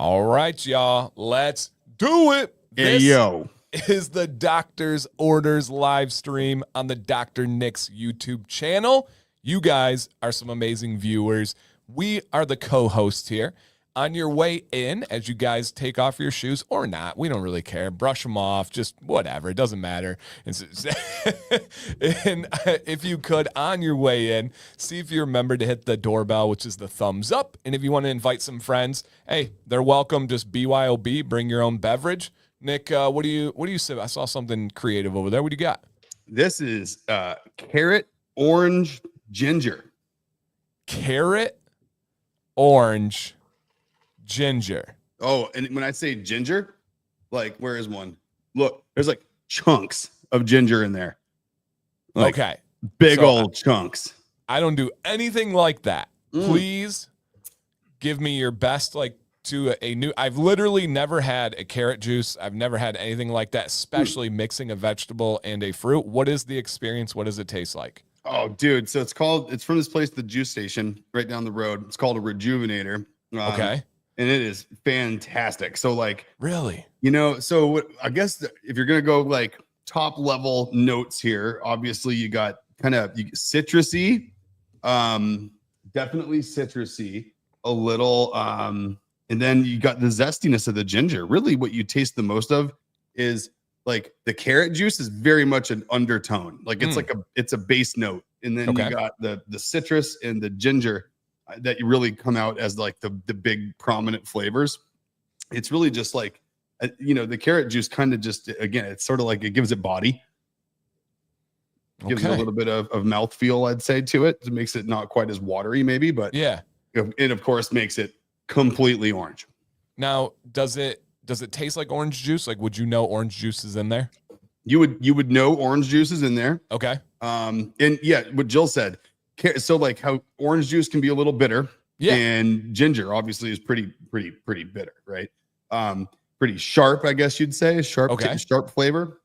All right, y'all. Let's do it. Hey, yo. Is the Doctor's Orders live stream on the Dr. Nick's YouTube channel. You guys are some amazing viewers. We are the co-hosts here. On your way in, as you guys take off your shoes or not, we don't really care. Brush them off, just whatever. It doesn't matter. And if you could, on your way in, see if you remember to hit the doorbell, which is the thumbs up. And if you want to invite some friends, hey, they're welcome. Just BYOB, bring your own beverage. Nick, what do you say? I saw something creative over there. What do you got? This is carrot, orange, ginger. Carrot, orange, ginger. Oh, and when I say ginger, like, where is one? Look, there's like chunks of ginger in there. Like, okay. Big old chunks. I don't do anything like that. Please give me your best, like, to a new. I've literally never had a carrot juice. I've never had anything like that, especially mixing a vegetable and a fruit. What is the experience? What does it taste like? Oh, dude. So it's from this place, the juice station right down the road. It's called a Rejuvenator. Okay. And it is fantastic. So, like, really, so I guess if you're going to go like top level notes here, obviously you got kind of citrusy, definitely citrusy, a little, and then you got the zestiness of the ginger. Really what you taste the most of is like the carrot juice is very much an undertone. Like it's a base note. And then you got the citrus and the ginger that you really come out as like the big prominent flavors. It's really just like, the carrot juice kind of just, again, it's sort of like it gives it body. Gives it a little bit of mouthfeel, I'd say, to it. It makes it not quite as watery maybe, but yeah. It of course makes it completely orange. Now, does it taste like orange juice? Like, would you know orange juice is in there? You would know orange juice is in there. Okay. And yeah, what Jill said. So like how orange juice can be a little bitter, and ginger obviously is pretty bitter, right? Pretty sharp, I guess you'd say, sharp flavor.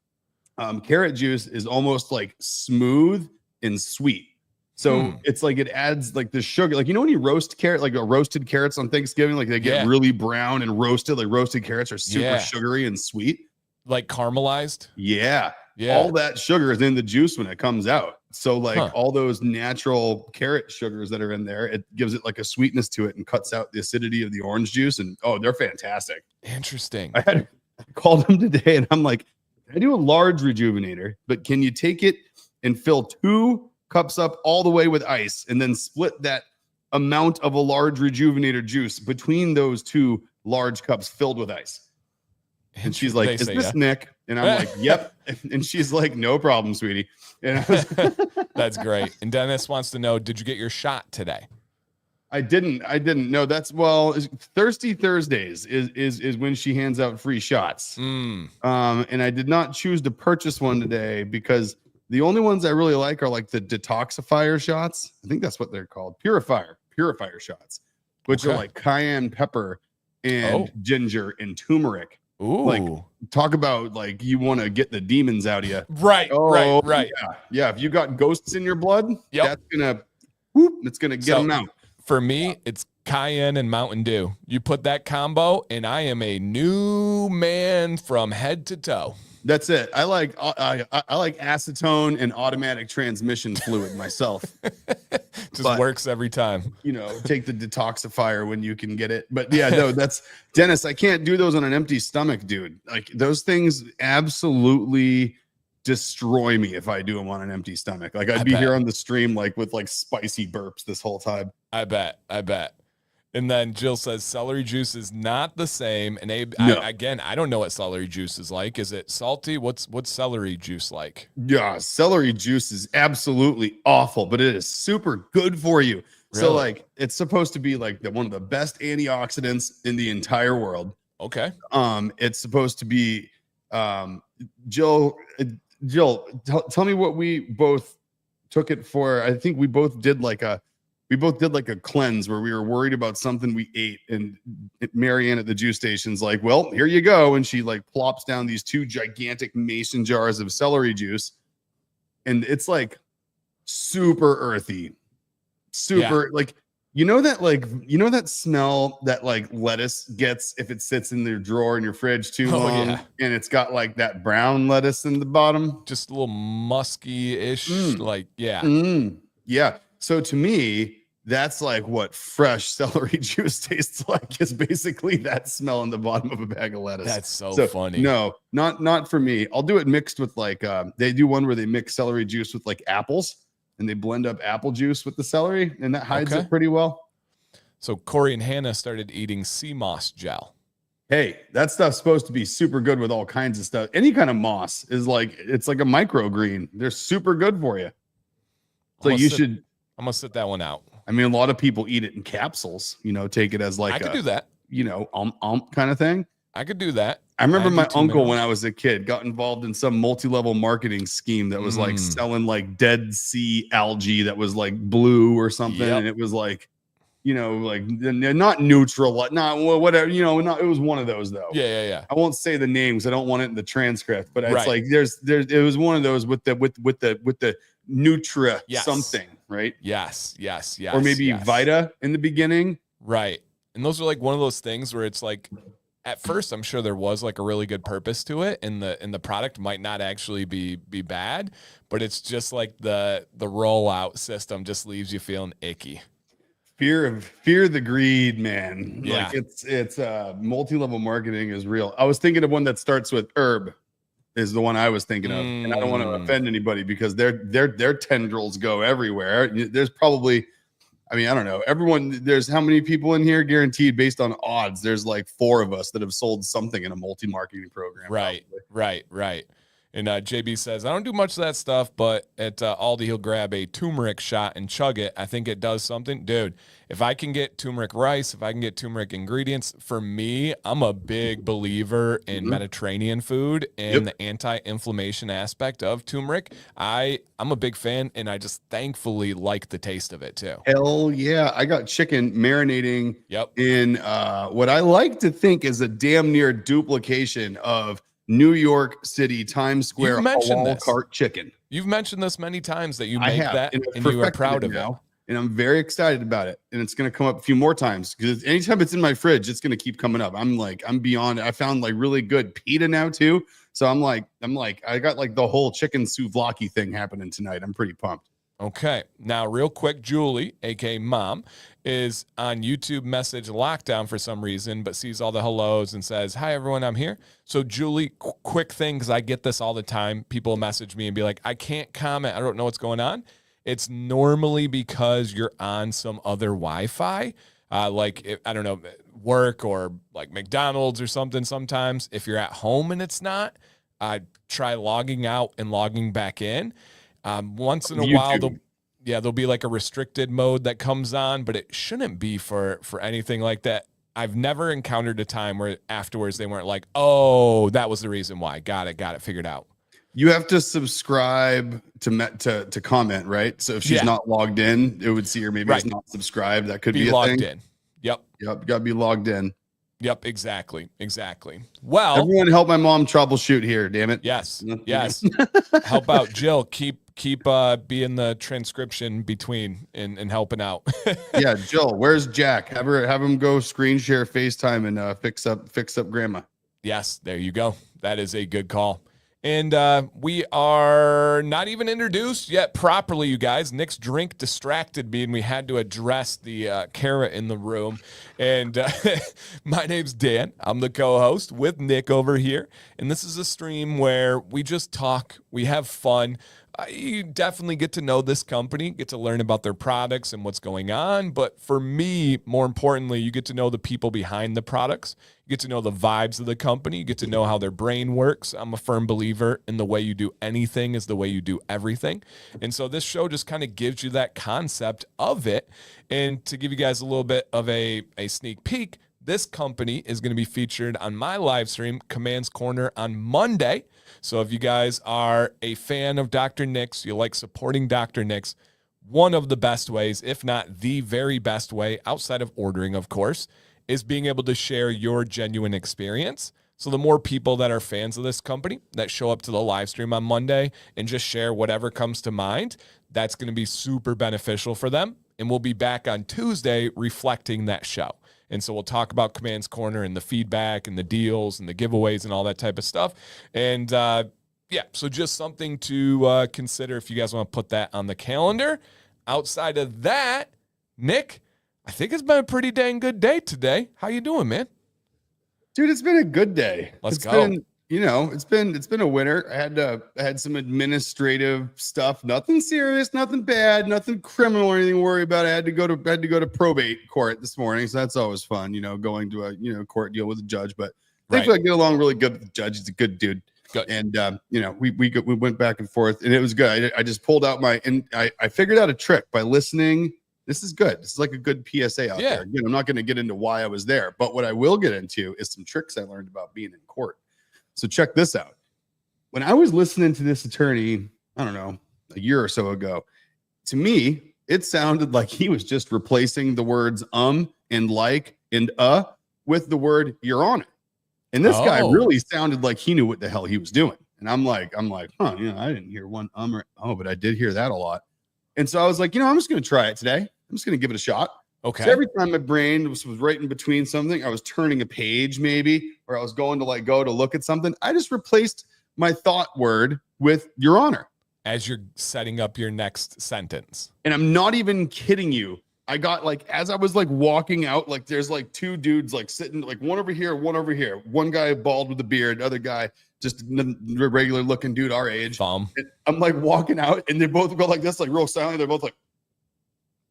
Carrot juice is almost like smooth and sweet. So it's like it adds like the sugar, like, when you roast carrot, like roasted carrots on Thanksgiving, like they get really brown and roasted, like roasted carrots are super sugary and sweet. Like caramelized? Yeah. All that sugar is in the juice when it comes out. So like all those natural carrot sugars that are in there, it gives it like a sweetness to it and cuts out the acidity of the orange juice. And they're fantastic. Interesting. I called them today and I'm like, I do a large Rejuvenator, but can you take it and fill 2 cups up all the way with ice and then split that amount of a large Rejuvenator juice between those 2 large cups filled with ice? And she's like, is this Nick? And I'm like, yep. And she's like, no problem, sweetie. And that's great. And Dennis wants to know, did you get your shot today? I didn't know. Thirsty Thursdays is when she hands out free shots. And I did not choose to purchase one today because the only ones I really like are like the detoxifier shots. I think that's what they're called. Purifier shots, which are like cayenne pepper and ginger and turmeric. Ooh. Like, talk about like you want to get the demons out of you. Right. Yeah. If you got ghosts in your blood, that's it's gonna get them out. For me, it's cayenne and Mountain Dew. You put that combo, and I am a new man from head to toe. That's it. I like acetone and automatic transmission fluid myself. Works every time. Take the detoxifier when you can get it. But yeah, no, that's Dennis. I can't do those on an empty stomach, dude. Like those things absolutely destroy me if I do them on an empty stomach. Like I'd be here on the stream like with like spicy burps this whole time. I bet. And then Jill says celery juice is not the same. And Abe, no. I don't know what celery juice is like. Is it salty? What's celery juice like? Yeah, celery juice is absolutely awful, but it is super good for you. Really? So like it's supposed to be like one of the best antioxidants in the entire world. Okay. It's supposed to be Jill, tell me what we both took it for. I think we both did like a cleanse where we were worried about something we ate, and Marianne at the juice station's like, well, here you go. And she like plops down these 2 gigantic mason jars of celery juice. And it's like super earthy, like that smell that like lettuce gets if it sits in your drawer in your fridge too long, yeah. and it's got like that brown lettuce in the bottom. Just a little musky-ish, Mm, like, yeah. yeah. So to me, that's like what fresh celery juice tastes like, is basically that smell in the bottom of a bag of lettuce. That's so So funny. no, not for me. I'll do it mixed with like they do one where they mix celery juice with like apples, and they blend up apple juice with the celery, and that hides Okay. it pretty well. So Corey and Hannah started eating sea moss gel. Hey, that stuff's supposed to be super good with all kinds of stuff. Any kind of moss is like, it's like a microgreen. They're super good for you. So I'm gonna sit that one out. I mean, a lot of people eat it in capsules, take it as like I could do that. Kind of thing. I could do that. I remember my 92 uncle minerals. when I was a kid got involved in some multi-level marketing scheme that was like selling like Dead Sea algae that was like blue or something. Yep. And it was like, like not neutral, not whatever, not, it was one of those though. Yeah. I won't say the names. I don't want it in the transcript, but it's Right. like it was one of those with the Nutra something, right? Yes. Or maybe Vita in the beginning. Right. And those are like one of those things where it's like, at first, I'm sure there was like a really good purpose to it, and the product might not actually be bad, but it's just like the rollout system just leaves you feeling icky. Fear the greed, man. Yeah. Like it's multi-level marketing is real. I was thinking of one that starts with herb is the one I was thinking of. And I don't want to offend anybody because their tendrils go everywhere. There's probably, I don't know. There's how many people in here guaranteed based on odds? There's like 4 of us that have sold something in a multi-marketing program. Right. And JB says, I don't do much of that stuff, but at Aldi, he'll grab a turmeric shot and chug it. I think it does something. Dude, if I can get turmeric rice, if I can get turmeric ingredients, for me, I'm a big believer in Mediterranean food and the anti-inflammation aspect of turmeric. I'm a big fan, and I just thankfully like the taste of it too. Hell yeah. I got chicken marinating in what I like to think is a damn near duplication of New York City Times Square halal cart chicken. You've mentioned this many times that you make that, and you are proud of it. And I'm very excited about it. And it's going to come up a few more times because anytime it's in my fridge, it's going to keep coming up. I'm beyond. I found like really good pita now too. So I'm like, I got like the whole chicken souvlaki thing happening tonight. I'm pretty pumped. Okay. Now, real quick, Julie, aka Mom, is on YouTube message lockdown for some reason, but sees all the hellos and says, hi, everyone, I'm here. So, Julie, quick thing, because I get this all the time. People message me and be like, I can't comment. I don't know what's going on. It's normally because you're on some other Wi-Fi, I don't know, work or like McDonald's or something. Sometimes if you're at home and it's not, I try logging out and logging back in. Once in a while, there'll be like a restricted mode that comes on, but it shouldn't be for anything like that. I've never encountered a time where afterwards they weren't like, oh, that was the reason why. Got it figured out. You have to subscribe to comment, right? So if she's not logged in, it would see her maybe it's not subscribed. That could be a logged thing. In. Yep. Got to be logged in. Yep, exactly. Well, everyone help my mom troubleshoot here, damn it. Yes. Help out Jill. Keep being the transcription between and helping out. Yeah, Jill, where's Jack? Have him go screen share FaceTime and fix up grandma. Yes, there you go. That is a good call. And we are not even introduced yet properly, you guys. Nick's drink distracted me, and we had to address the carrot in the room. And my name's Dan. I'm the co-host with Nick over here. And this is a stream where we just talk. We have fun. You definitely get to know this company, get to learn about their products and what's going on. But for me, more importantly, you get to know the people behind the products. You get to know the vibes of the company. You get to know how their brain works. I'm a firm believer in the way you do anything is the way you do everything. And so this show just kind of gives you that concept of it. And to give you guys a little bit of a sneak peek, this company is going to be featured on my live stream, Command's Corner, on Monday. So if you guys are a fan of Dr. Nick's, you like supporting Dr. Nick's, one of the best ways, if not the very best way, outside of ordering, of course, is being able to share your genuine experience. So the more people that are fans of this company that show up to the live stream on Monday and just share whatever comes to mind, that's going to be super beneficial for them. and we'll be back on Tuesday reflecting that show. And so we'll talk about Command's Corner and the feedback and the deals and the giveaways and all that type of stuff. And yeah, so just something to consider if you guys want to put that on the calendar. Outside of that, Nick, I think it's been a pretty dang good day today. How you doing, man? Dude, it's been a good day. Let's It's go. been, it's been a winter. I had some administrative stuff, nothing serious, nothing bad, nothing criminal or anything to worry about. I had to go to probate court this morning, so that's always fun, going to a court deal with a judge. But thankfully, I get along really good with the judge. He's a good dude. Good. And we went back and forth, and it was good. I just pulled out I figured out a trick by listening. This is good. This is like a good PSA out there. Again, I'm not going to get into why I was there, but what I will get into is some tricks I learned about being in court. So check this out. When I was listening to this attorney, I don't know, a year or so ago, to me, it sounded like he was just replacing the words and like and with the word Your Honor. And this guy really sounded like he knew what the hell he was doing. And I'm like, huh, I didn't hear one but I did hear that a lot. And so I was like, I'm just going to try it today. I'm just going to give it a shot. Okay. So every time my brain was right in between something, I was turning a page maybe, or I was going to go to look at something. I just replaced my thought word with Your Honor. As you're setting up your next sentence. And I'm not even kidding you. I got as I was walking out, there's two dudes sitting, one over here, one over here. One guy bald with a beard, other guy just regular looking dude our age. Balm. I'm walking out, and they both go like this, real silently. They're both like,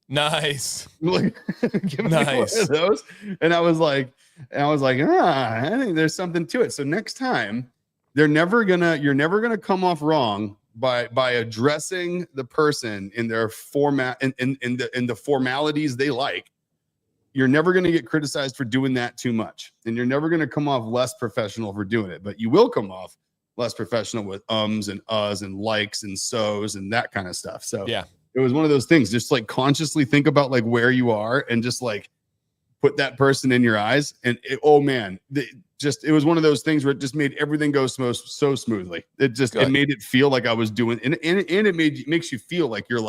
nice. Giving me one of those. And I was like, I think there's something to it. So next time, you're never gonna come off wrong by addressing the person in their format in the formalities they like. You're never going to get criticized for doing that too much, and you're never going to come off less professional for doing it, but you will come off less professional with ums and uhs and likes and so's and that kind of stuff. So yeah, it was one of those things. Just consciously think about where you are and just put that person in your eyes. And it was one of those things where it just made everything go so smoothly. It made it feel like I was doing, and it makes you feel like you're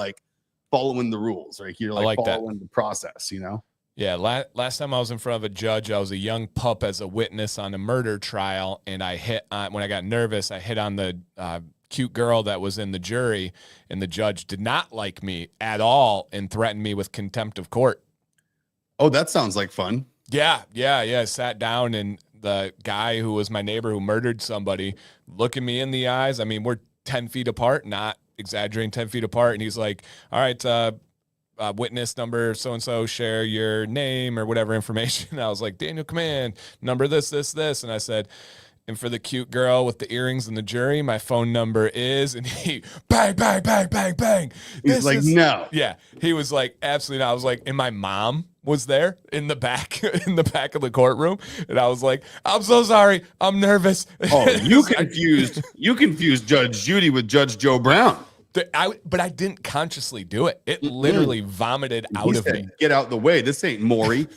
following the rules, right? You're following the process, Yeah. Last time I was in front of a judge, I was a young pup as a witness on a murder trial. And I hit on, when I got nervous, I hit on the cute girl that was in the jury, and the judge did not like me at all and threatened me with contempt of court. Oh, that sounds like fun. Yeah. I sat down, and the guy who was my neighbor who murdered somebody looking me in the eyes. I mean, we're 10 feet apart, not exaggerating, 10 feet apart. And he's like, all right, witness number so-and-so, share your name or whatever information. And I was like, Daniel Command, number this. And I said, and for the cute girl with the earrings in the jury, my phone number is, and he bang. He's no. Yeah. He was like, absolutely not. I was like, and my mom was there in the back of the courtroom. And I was like, I'm so sorry. I'm nervous. Oh, you confused Judge Judy with Judge Joe Brown. But I didn't consciously do it. It literally vomited out of me. Get out the way. This ain't Maury.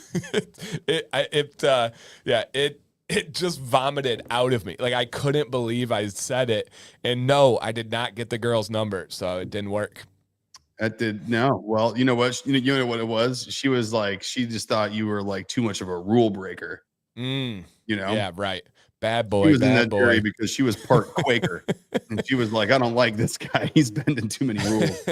It just vomited out of me. I couldn't believe I said it. And no, I did not get the girl's number, so it didn't work. No. Well, you know what? You know what it was? She was she just thought you were too much of a rule breaker. Yeah, right. Bad boy. She was in that jury because she was part Quaker. And she was like, I don't like this guy. He's bending too many rules.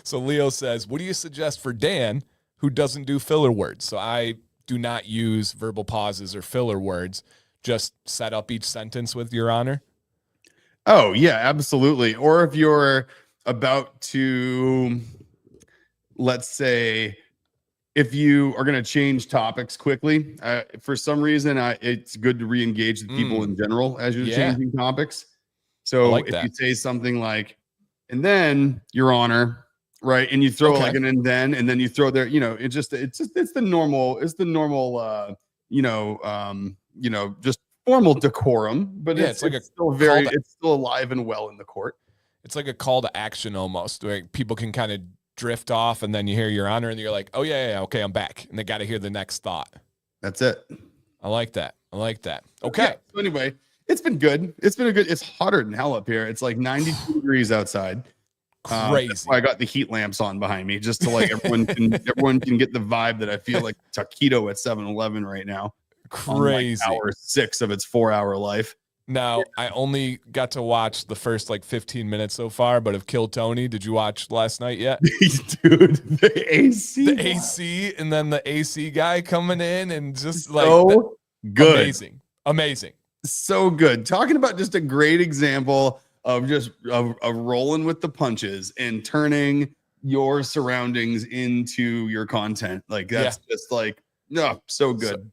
So Leo says, what do you suggest for Dan who doesn't do filler words? So I do not use verbal pauses or filler words. Just set up each sentence with Your Honor. Oh, yeah, absolutely. Or if you're about to, let's say, if you are going to change topics quickly, for some reason, it's good to re-engage the people in general as you're changing topics. So if you say something like, and then Your Honor, right, and you throw and then you throw there, it's the normal, just formal decorum, but it's still alive and well in the court. It's like a call to action almost, where people can kind of drift off, and then you hear Your Honor, and you're like, oh yeah, okay, I'm back, and they got to hear the next thought. That's it. I like that. Okay. Yeah, so anyway, it's been good. It's hotter than hell up here. It's 92 degrees outside. Crazy. I got the heat lamps on behind me just to like everyone can get the vibe that I feel like taquito at 7-Eleven right now. Crazy. On like hour 6 of its 4-hour life. Now, I only got to watch the first like 15 minutes so far, but of Kill Tony, did you watch last night yet? Dude, the AC. The AC and then the AC guy coming in and just so good. Amazing. Amazing. So good. Talking about just a great example of just of rolling with the punches and turning your surroundings into your content. Like that's just like, no, so good. So,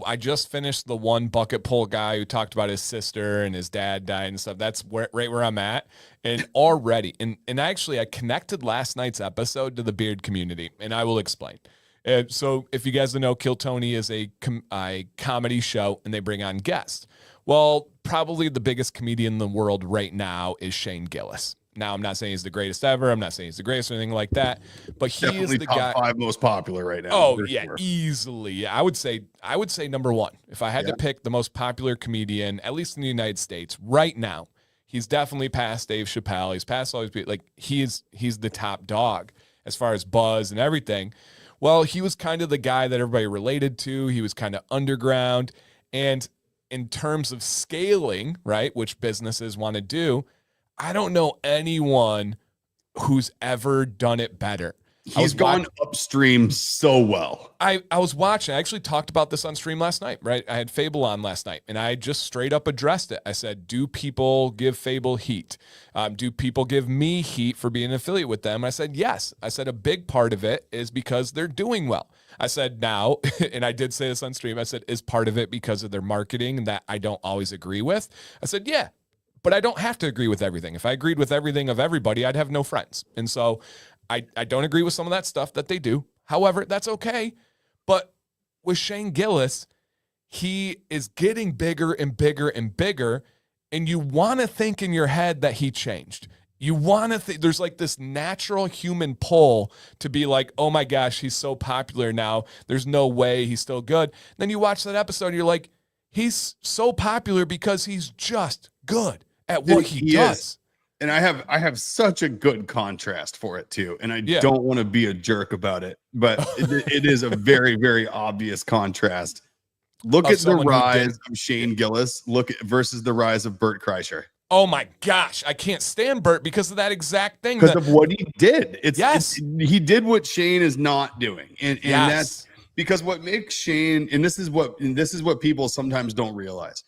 I just finished the one bucket pull guy who talked about his sister and his dad died and stuff. That's right where I'm at. And already, and actually I connected last night's episode to the beard community, and I will explain. So if you guys don't know, Kill Tony is a comedy show, and they bring on guests. Well, probably the biggest comedian in the world right now is Shane Gillis. Now, I'm not saying he's the greatest ever. I'm not saying he's the greatest or anything like that. But he definitely is the top guy. 5 most popular right now. Oh yeah, sure. Easily. Yeah, I would say number 1. If I had to pick the most popular comedian, at least in the United States right now, he's definitely past Dave Chappelle. He's past all these people. Like he's the top dog as far as buzz and everything. Well, he was kind of the guy that everybody related to. He was kind of underground, and in terms of scaling, right, which businesses want to do, I don't know anyone who's ever done it better. He's gone upstream so well. I was watching. I actually talked about this on stream last night, right? I had Fable on last night, and I just straight up addressed it. I said, do people give Fable heat? Do people give me heat for being an affiliate with them? I said, yes. I said, a big part of it is because they're doing well. I said, now, and I did say this on stream, I said, is part of it because of their marketing that I don't always agree with? I said, yeah. But I don't have to agree with everything. If I agreed with everything of everybody, I'd have no friends. And so I don't agree with some of that stuff that they do. However, that's okay. But with Shane Gillis, he is getting bigger and bigger and bigger. And you want to think in your head that he changed. You want to think there's like this natural human pull to be like, oh my gosh, he's so popular now. There's no way he's still good. Then you watch that episode and you're like, he's so popular because he's just good at what he does. And I have such a good contrast for it too. And I don't want to be a jerk about it, but it is a very, very obvious contrast. Look at the rise of Shane Gillis. Versus the rise of Bert Kreischer. Oh my gosh, I can't stand Bert because of that exact thing. Because of what he did. He did what Shane is not doing. And that's because what makes Shane, and this is what people sometimes don't realize,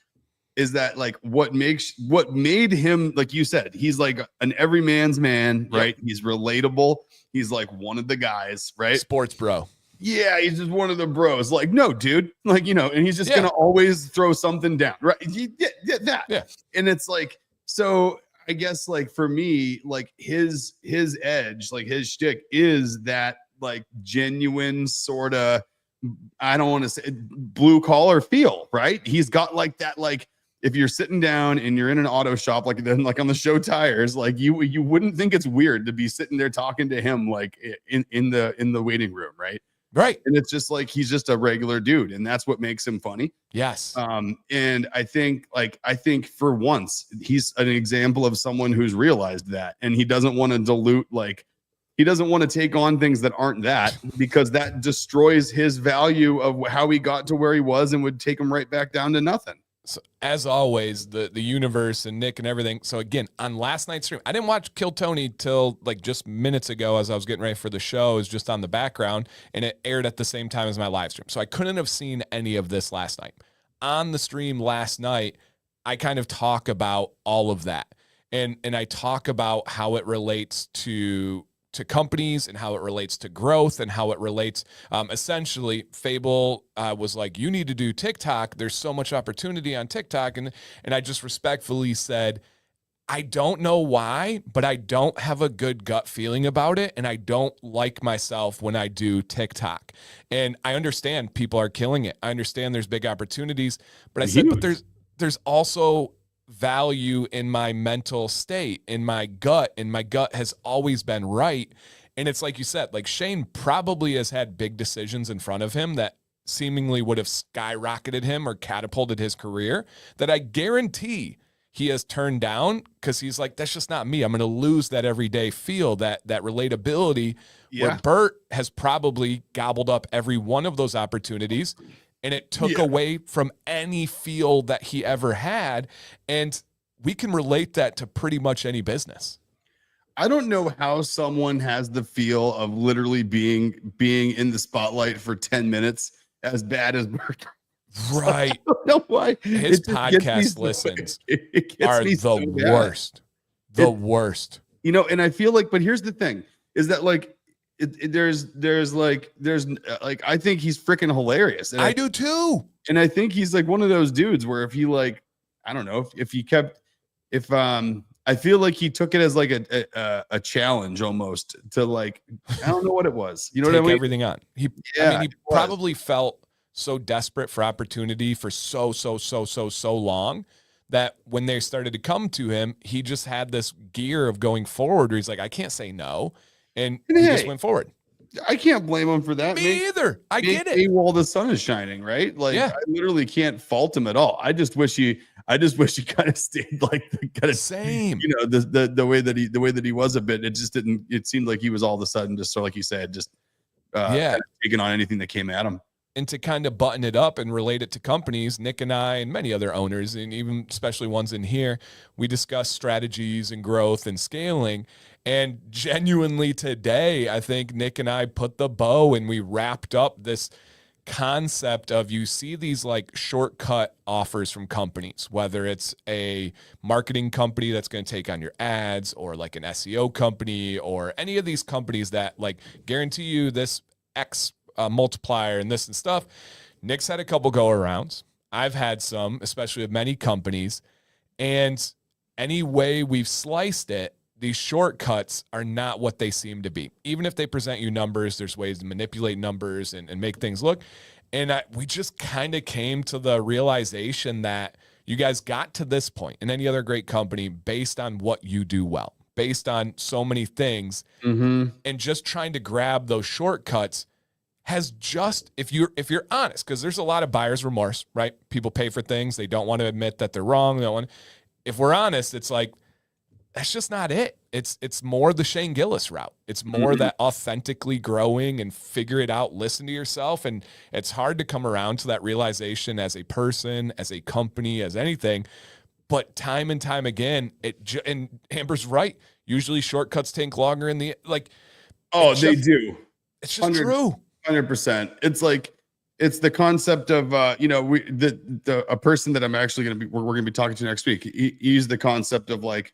is that like what made him, like you said, he's like an everyman's man, right? He's relatable. He's like one of the guys, right? Sports bro. Yeah, he's just one of the bros. Like, no, dude, like, and he's just gonna always throw something down, right? And it's like, so I guess like for me, like his edge, like his shtick is that like genuine sort of, I don't want to say blue collar feel, right? He's got like that, like if you're sitting down and you're in an auto shop, like then like on the show tires, like you wouldn't think it's weird to be sitting there talking to him like in the waiting room, right? Right. And it's just like he's just a regular dude, and that's what makes him funny. Yes. And I think for once he's an example of someone who's realized that, and he doesn't want to dilute, like he doesn't want to take on things that aren't that, because that destroys his value of how he got to where he was and would take him right back down to nothing. So as always, the universe and Nick and everything. So again, on last night's stream, I didn't watch Kill Tony till like just minutes ago as I was getting ready for the show. It was just on the background, and it aired at the same time as my live stream. So I couldn't have seen any of this last night. On the stream last night, I kind of talk about all of that. And I talk about how it relates to companies and how it relates to growth and how it relates. Essentially, Fable was like, you need to do TikTok. There's so much opportunity on TikTok. And I just respectfully said, I don't know why, but I don't have a good gut feeling about it. And I don't like myself when I do TikTok. And I understand people are killing it. I understand there's big opportunities, but I said, but there's also value in my mental state, in my gut, and my gut has always been right. And it's like you said, like Shane probably has had big decisions in front of him that seemingly would have skyrocketed him or catapulted his career, that I guarantee he has turned down because he's like, that's just not me. I'm going to lose that everyday feel, that relatability, where Yeah. Bert has probably gobbled up every one of those opportunities, and it took away from any feel that he ever had. And we can relate that to pretty much any business. I don't know how someone has the feel of literally being in the spotlight for 10 minutes as bad as Bert. Right. I don't know why. His It just gets me podcast so- listens it gets are me the so bad. worst. The worst. You know, and I feel like, but here's the thing is that like, there's I think he's freaking hilarious. And I do too. And I think he's like one of those dudes where if he like, I don't know, if he kept, I feel like he took it as like a challenge almost to like, I don't know what it was. You know Take what I mean? everything on. He probably felt so desperate for opportunity for so long that when they started to come to him, he just had this gear of going forward where he's like, I can't say no. And he just went forward. I can't blame him for that. Me either. I get it. While the sun is shining, right? Like I literally can't fault him at all. I just wish he kind of stayed like kind of same. You know, the way that he was a bit. It just didn't. It seemed like he was all of a sudden just sort of like you said, just kind of taking on anything that came at him. And to kind of button it up and relate it to companies, Nick and I and many other owners, and even especially ones in here, we discuss strategies and growth and scaling. And genuinely today, I think Nick and I put the bow and we wrapped up this concept of, you see these like shortcut offers from companies, whether it's a marketing company that's going to take on your ads, or like an SEO company, or any of these companies that like guarantee you this X multiplier and this and stuff. Nick's had a couple go arounds. I've had some, especially with many companies. And any way we've sliced it, these shortcuts are not what they seem to be. Even if they present you numbers, there's ways to manipulate numbers and make things look. And we just kind of came to the realization that you guys got to this point in any other great company based on what you do well, based on so many things. And just trying to grab those shortcuts has just, if you're honest, because there's a lot of buyer's remorse, right? People pay for things. They don't want to admit that they're wrong. If we're honest, it's like, that's just not it. It's more the Shane Gillis route. It's more that authentically growing and figure it out, listen to yourself. And it's hard to come around to that realization as a person, as a company, as anything. But time and time again, and Amber's right. Usually shortcuts take longer in the, like. Oh, they do. It's just true. 100%. It's like, it's the concept of, you know, a person that I'm actually we're going to be talking to next week. He used the concept of like,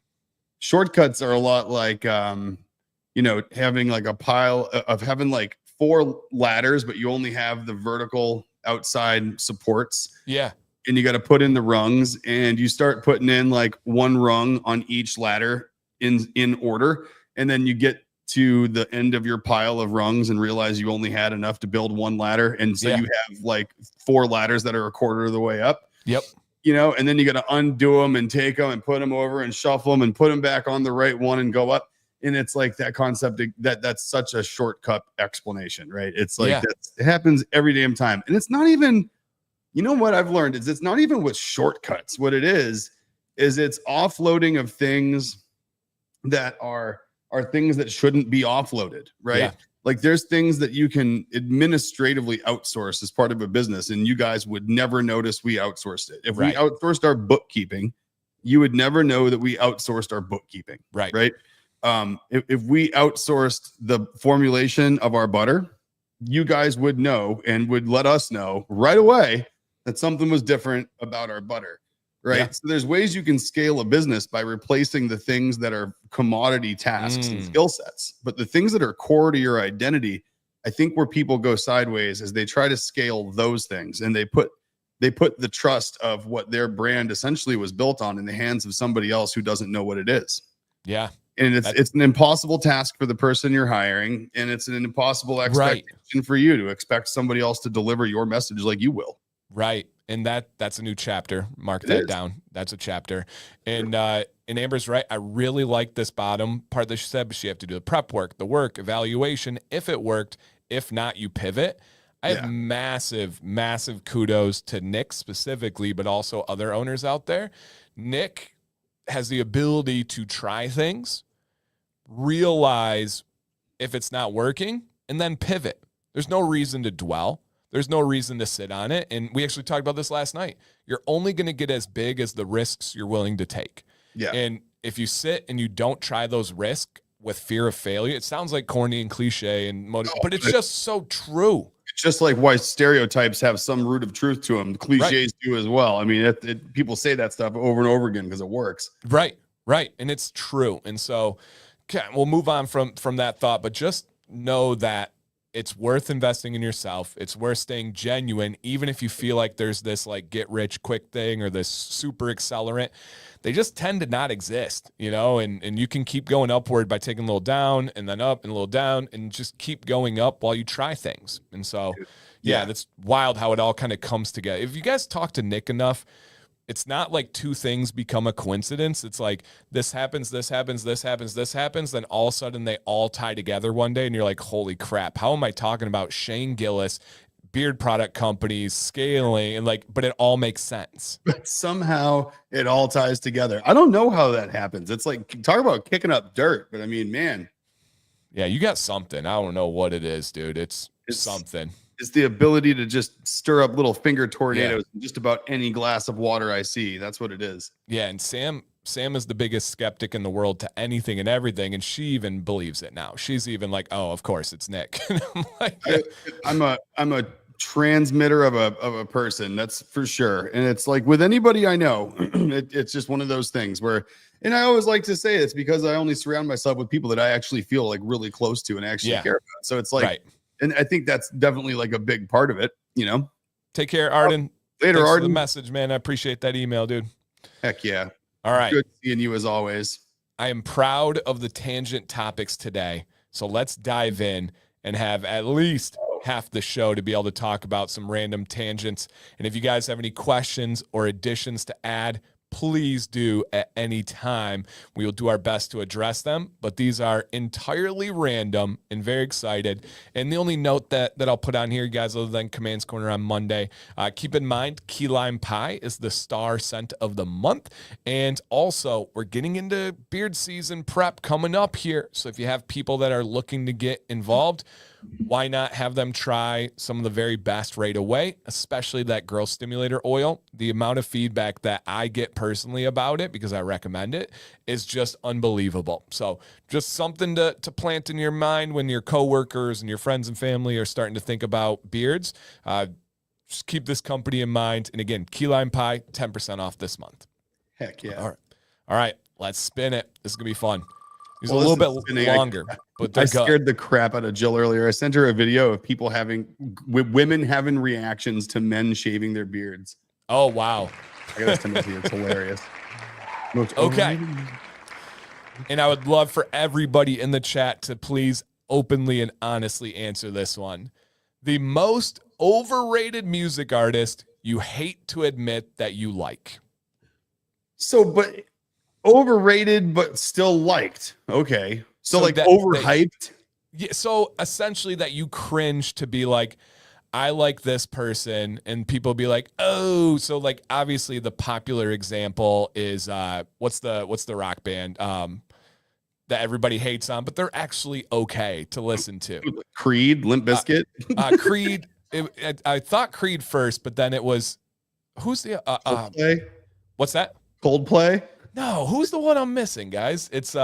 shortcuts are a lot like, you know, having like a pile of having like 4 ladders, but you only have the vertical outside supports. Yeah. And you got to put in the rungs, and you start putting in like 1 rung on each ladder in order. And then you get to the end of your pile of rungs and realize you only had enough to build 1 ladder. And so you have like 4 ladders that are a quarter of the way up. Yep. You know, and then you got to undo them and take them and put them over and shuffle them and put them back on the right one and go up. And it's like that concept that's such a shortcut explanation, right? It's like it happens every damn time. And it's not even, you know what I've learned is it's not even with shortcuts. What it is it's offloading of things that are things that shouldn't be offloaded, right? Yeah. Like there's things that you can administratively outsource as part of a business, and you guys would never notice we outsourced it. If we outsourced our bookkeeping, you would never know that we outsourced our bookkeeping. Right. If we outsourced the formulation of our butter, you guys would know and would let us know right away that something was different about our butter. Right. Yeah. So there's ways you can scale a business by replacing the things that are commodity tasks and skill sets. But the things that are core to your identity, I think where people go sideways is they try to scale those things, and they put the trust of what their brand essentially was built on in the hands of somebody else who doesn't know what it is. Yeah. And it's an impossible task for the person you're hiring, and it's an impossible expectation for you to expect somebody else to deliver your message like you will. Right. And that's a new chapter. Mark that down. That's a chapter. And Amber's right. I really like this bottom part that she said, but you have to do the prep work, the work, evaluation. If it worked, if not, you pivot. I have massive, massive kudos to Nick specifically, but also other owners out there. Nick has the ability to try things, realize if it's not working, and then pivot. There's no reason to dwell. There's no reason to sit on it. And we actually talked about this last night. You're only going to get as big as the risks you're willing to take. Yeah. And if you sit and you don't try those risks with fear of failure, it sounds like corny and cliche and but it's just so true. It's just like why stereotypes have some root of truth to them. Cliches do as well. I mean, people say that stuff over and over again because it works. Right. And it's true. And so we'll move on from that thought, but just know that it's worth investing in yourself. It's worth staying genuine, even if you feel like there's this like get rich quick thing or this super accelerant. They just tend to not exist, and you can keep going upward by taking a little down and then up and a little down and just keep going up while you try things. And so, yeah, that's wild how it all kind of comes together. If you guys talk to Nick enough, it's not like two things become a coincidence. It's like this happens, this happens, this happens, this happens. Then all of a sudden they all tie together one day and you're like, holy crap, how am I talking about Shane Gillis, beard product companies, scaling, and but it all makes sense. But somehow it all ties together. I don't know how that happens. It's like, talk about kicking up dirt, but I mean, man. Yeah, you got something. I don't know what it is, dude. It's something. It's the ability to just stir up little finger tornadoes in just about any glass of water I see. That's what it is. Yeah, and Sam is the biggest skeptic in the world to anything and everything, and she even believes it now. She's even like, "Oh, of course, it's Nick." I'm a transmitter of a person, that's for sure. And it's like with anybody I know, it's just one of those things where, and I always like to say it's because I only surround myself with people that I actually feel like really close to and actually care about. So it's like, and I think that's definitely like a big part of it, Take care, Arden. Later, Thanks Arden. for the message, man. I appreciate that email, dude. Heck yeah. All right. Good seeing you as always. I am proud of the tangent topics today. So let's dive in and have at least half the show to be able to talk about some random tangents. And if you guys have any questions or additions to add, please do at any time. We will do our best to address them, but these are entirely random and very excited. And the only note that I'll put on here, guys, other than Command's Corner on Monday, keep in mind key lime pie is the star scent of the month. And also we're getting into beard season prep coming up here. So if you have people that are looking to get involved, why not have them try some of the very best right away, especially that growth stimulator oil? The amount of feedback that I get personally about it, because I recommend it, is just unbelievable. So just something to plant in your mind when your coworkers and your friends and family are starting to think about beards. Just keep this company in mind. And again, key lime pie, 10% off this month. Heck yeah. All right, let's spin it. This is going to be fun. These are a little bit longer, but I scared the crap out of Jill earlier. I sent her a video of people women having reactions to men shaving their beards. Oh, wow. I gotta send it to you. It's hilarious. Okay. And I would love for everybody in the chat to please openly and honestly answer this one. The most overrated music artist you hate to admit that you like. But overrated, but still liked. Okay. So like overhyped. Yeah. So essentially that you cringe to be like, I like this person, and people be like, oh, so like obviously the popular example is what's the rock band that everybody hates on, but they're actually okay to listen to. Creed, Limp Bizkit. Creed. I thought Creed first, but then it was who's the Coldplay? What's that? Coldplay? No, who's the one I'm missing, guys? It's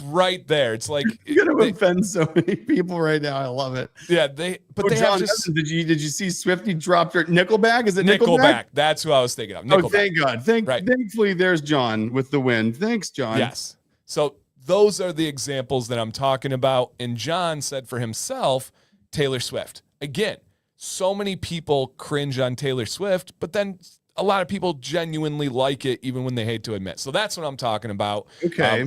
right there. It's like you're gonna offend so many people right now. I love it. Yeah, they John, have just. Did you see Swifty dropped her Nickelback? Is it Nickelback? That's who I was thinking of. Nickelback. Oh, thank God. Thankfully, there's John with the win. Thanks, John. Yes. So those are the examples that I'm talking about. And John said for himself, Taylor Swift. Again, so many people cringe on Taylor Swift, but then a lot of people genuinely like it, even when they hate to admit. So that's what I'm talking about. Okay.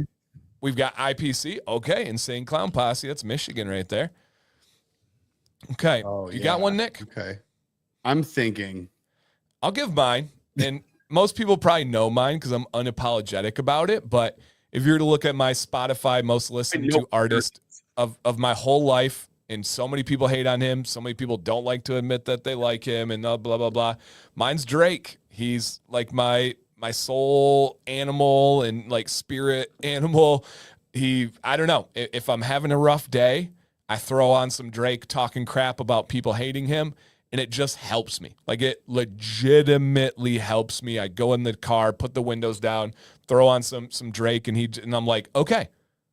We've got IPC. Okay. Insane Clown Posse. That's Michigan right there. Okay. Oh, you got one, Nick? Okay. I'm thinking. I'll give mine. And most people probably know mine because I'm unapologetic about it. But if you're to look at my Spotify most listened to artist of my whole life, and so many people hate on him, so many people don't like to admit that they like him, and blah, blah, blah. Mine's Drake. He's like my my soul animal and like spirit animal. I don't know. If I'm having a rough day, I throw on some Drake talking crap about people hating him, and it just helps me. Like, it legitimately helps me. I go in the car, put the windows down, throw on some Drake, and I'm like, okay,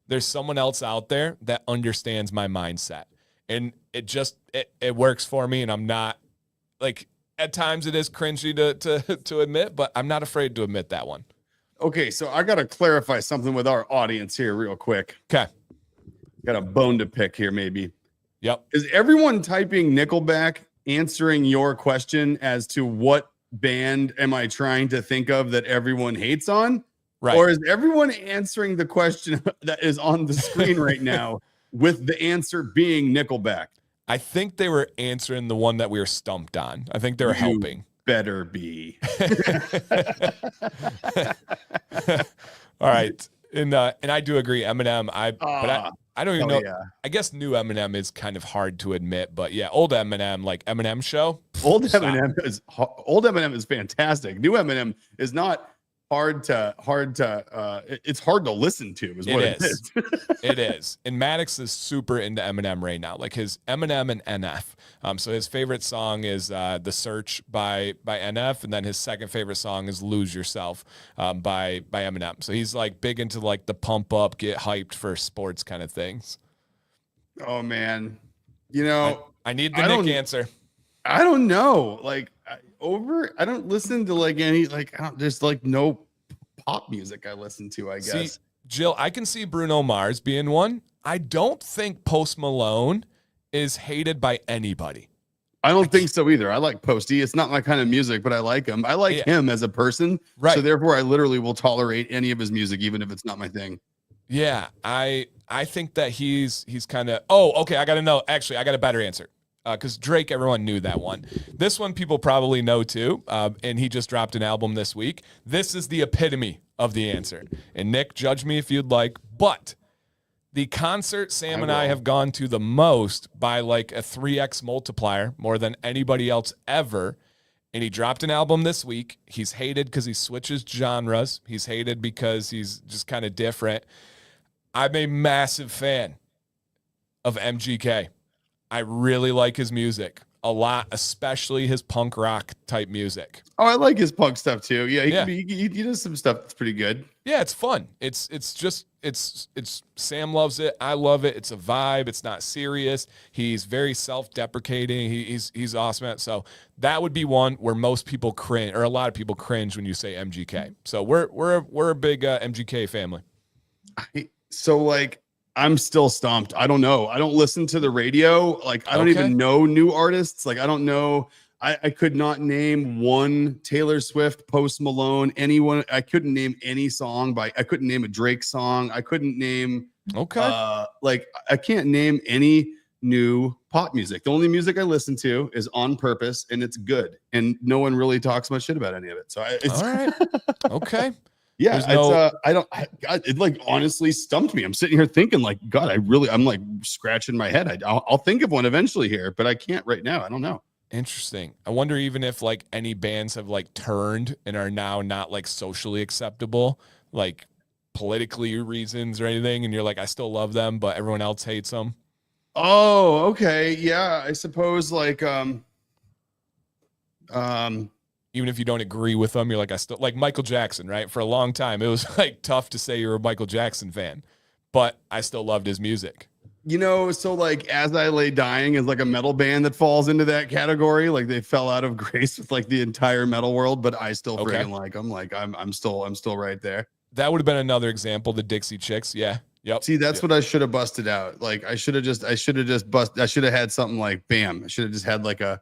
there's someone else out there that understands my mindset. And it works for me, and I'm not, like, at times it is cringy to admit, but I'm not afraid to admit that one. Okay, so I got to clarify something with our audience here real quick. Okay. Got a bone to pick here, maybe. Yep. Is everyone typing Nickelback answering your question as to what band am I trying to think of that everyone hates on? Right. Or is everyone answering the question that is on the screen right now with the answer being Nickelback? I think they were answering the one that we were stumped on. I think they were helping. Better be. All right. And I do agree, Eminem. But I don't even know. Yeah. I guess new Eminem is kind of hard to admit, but yeah, old Eminem, like Eminem Show. Old Eminem is fantastic. New Eminem is not it's hard to listen to is what it is. It is. And Maddox is super into Eminem right now, like his Eminem and NF. So his favorite song is The Search by NF, and then his second favorite song is Lose Yourself by Eminem. So he's like big into like the pump up, get hyped for sports kind of things. Oh man. You know, I need the Nick answer. I don't know. Like I don't listen to like any, like, there's like no pop music I listen to, I guess. See, Jill, I can see Bruno Mars being one. I don't think Post Malone is hated by anybody. I don't think so either. I like Posty. It's not my kind of music, but I like him. I like him as a person. Right. So therefore I literally will tolerate any of his music, even if it's not my thing. Yeah. I think that he's kind of, okay. I got to know. Actually, I got a better answer. Because Drake, everyone knew that one. This one people probably know too, and he just dropped an album this week. This is the epitome of the answer. And Nick, judge me if you'd like, but the concert Sam and I have gone to the most by like a 3x multiplier, more than anybody else ever, and he dropped an album this week. He's hated because he switches genres. He's hated because he's just kind of different. I'm a massive fan of MGK. I really like his music a lot, especially his punk rock type music. Oh, I like his punk stuff too. Yeah, he does some stuff that's pretty good. Yeah, it's fun. It's Sam loves it. I love it. It's a vibe. It's not serious. He's very self-deprecating. He's awesome at it. So that would be one where most people cringe, or a lot of people cringe when you say MGK. So we're a big MGK family. So like, I'm still stumped. I don't know. I don't listen to the radio. Like, I don't even know new artists. Like, I don't know. I could not name one Taylor Swift, Post Malone, anyone. I couldn't name any song I couldn't name a Drake song. I couldn't name. Like, I can't name any new pop music. The only music I listen to is On Purpose, and it's good. And no one really talks much shit about any of it. So it's all right. Okay. Yeah, it like honestly stumped me. I'm sitting here thinking like, God, I'm like scratching my head. I'll think of one eventually here, but I can't right now. I don't know. Interesting. I wonder even if like any bands have like turned and are now not like socially acceptable, like politically reasons or anything. And you're like, I still love them, but everyone else hates them. Oh, okay. Yeah, I suppose like, even if you don't agree with them, you're like, I still like Michael Jackson, right? For a long time, it was like tough to say you're a Michael Jackson fan, but I still loved his music. You know, so like As I Lay Dying is like a metal band that falls into that category. Like they fell out of grace with like the entire metal world, but I still freaking like them. Like I'm still right there. That would have been another example, the Dixie Chicks. Yeah. Yep. See, that's what I should have busted out. Like I should have had something like bam. I should have just had like a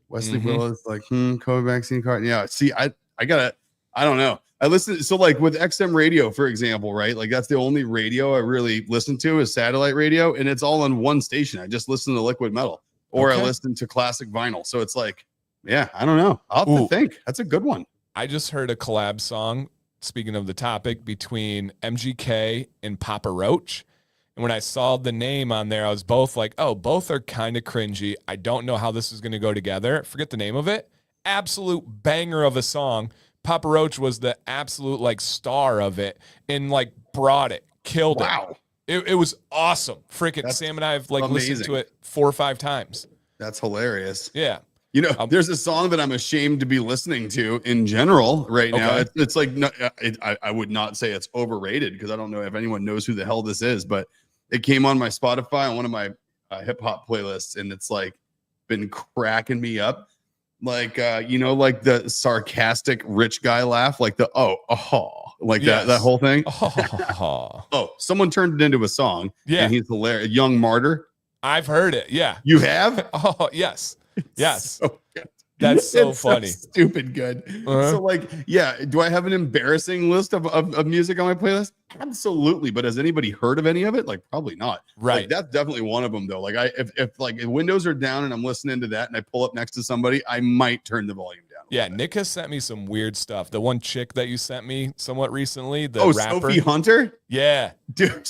Wesley Willis, like, COVID vaccine card. Yeah. See, I don't know. I listen. So like with XM radio, for example, right? Like that's the only radio I really listen to is satellite radio. And it's all on one station. I just listen to liquid metal or I listen to classic vinyl. So it's like, yeah, I don't know. I'll have to think. That's a good one. I just heard a collab song, speaking of the topic, between MGK and Papa Roach. And when I saw the name on there, I was both like, oh, both are kind of cringy. I don't know how this is going to go together. Forget the name of it. Absolute banger of a song. Papa Roach was the absolute like star of it and like brought it, killed it. Wow. It was awesome. Freaking That's Sam and I have like listened amazing. to it 4 or 5 times. That's hilarious. Yeah. You know, there's a song that I'm ashamed to be listening to in general right now. Okay. It's like, no, I would not say it's overrated because I don't know if anyone knows who the hell this is, but it came on my Spotify on one of my hip hop playlists, and it's like been cracking me up. Like, you know, like the sarcastic rich guy laugh, like the, like Yes. that whole thing. Oh, Someone turned it into a song. Yeah. And he's hilarious. Young Martyr. I've heard it. Yeah. You have? Oh, yes. Yes. So good. That's so It's funny. Stupid good. So like, yeah. Do I have an embarrassing list of music on my playlist? Absolutely. But has anybody heard of any of it? Like, probably not. Right. Like, that's definitely one of them though. Like if windows are down and I'm listening to that and I pull up next to somebody, I might turn the volume down. Yeah, Nick has sent me some weird stuff. The one chick that you sent me somewhat recently, the rapper. Sophie Hunter? Yeah. Dude.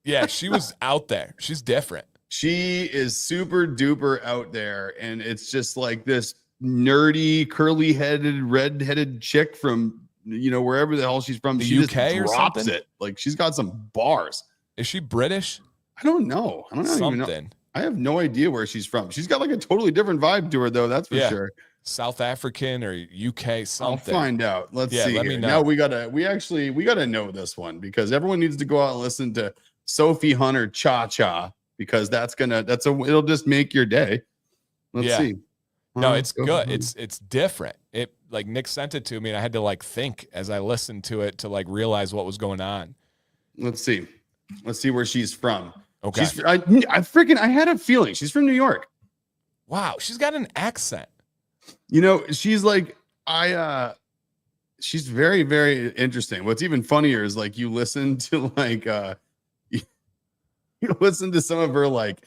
Yeah, she was out there. She's different. She is super duper out there, and it's just like this nerdy, curly-headed, red-headed chick from, you know, wherever the hell she's from. The she UK just or drops something? it. Like, she's got some bars. Is she British? I don't know. I don't even know. Something. I have no idea where she's from. She's got like a totally different vibe to her, though. That's for Yeah. sure. South African or UK something. I'll find out. Let's Yeah, see. let me Here. know. Now we gotta know this one because everyone needs to go out and listen to Sophie Hunter Cha Cha because it'll just make your day. Let's Yeah. see. No, it's good. It's different. It like Nick sent it to me and I had to like think as I listened to it to like realize what was going on. Let's see. Let's see where she's from. Okay. I had a feeling she's from New York. Wow, she's got an accent. You know, she's like, she's very, very interesting. What's even funnier is like you listen to like, you listen to some of her like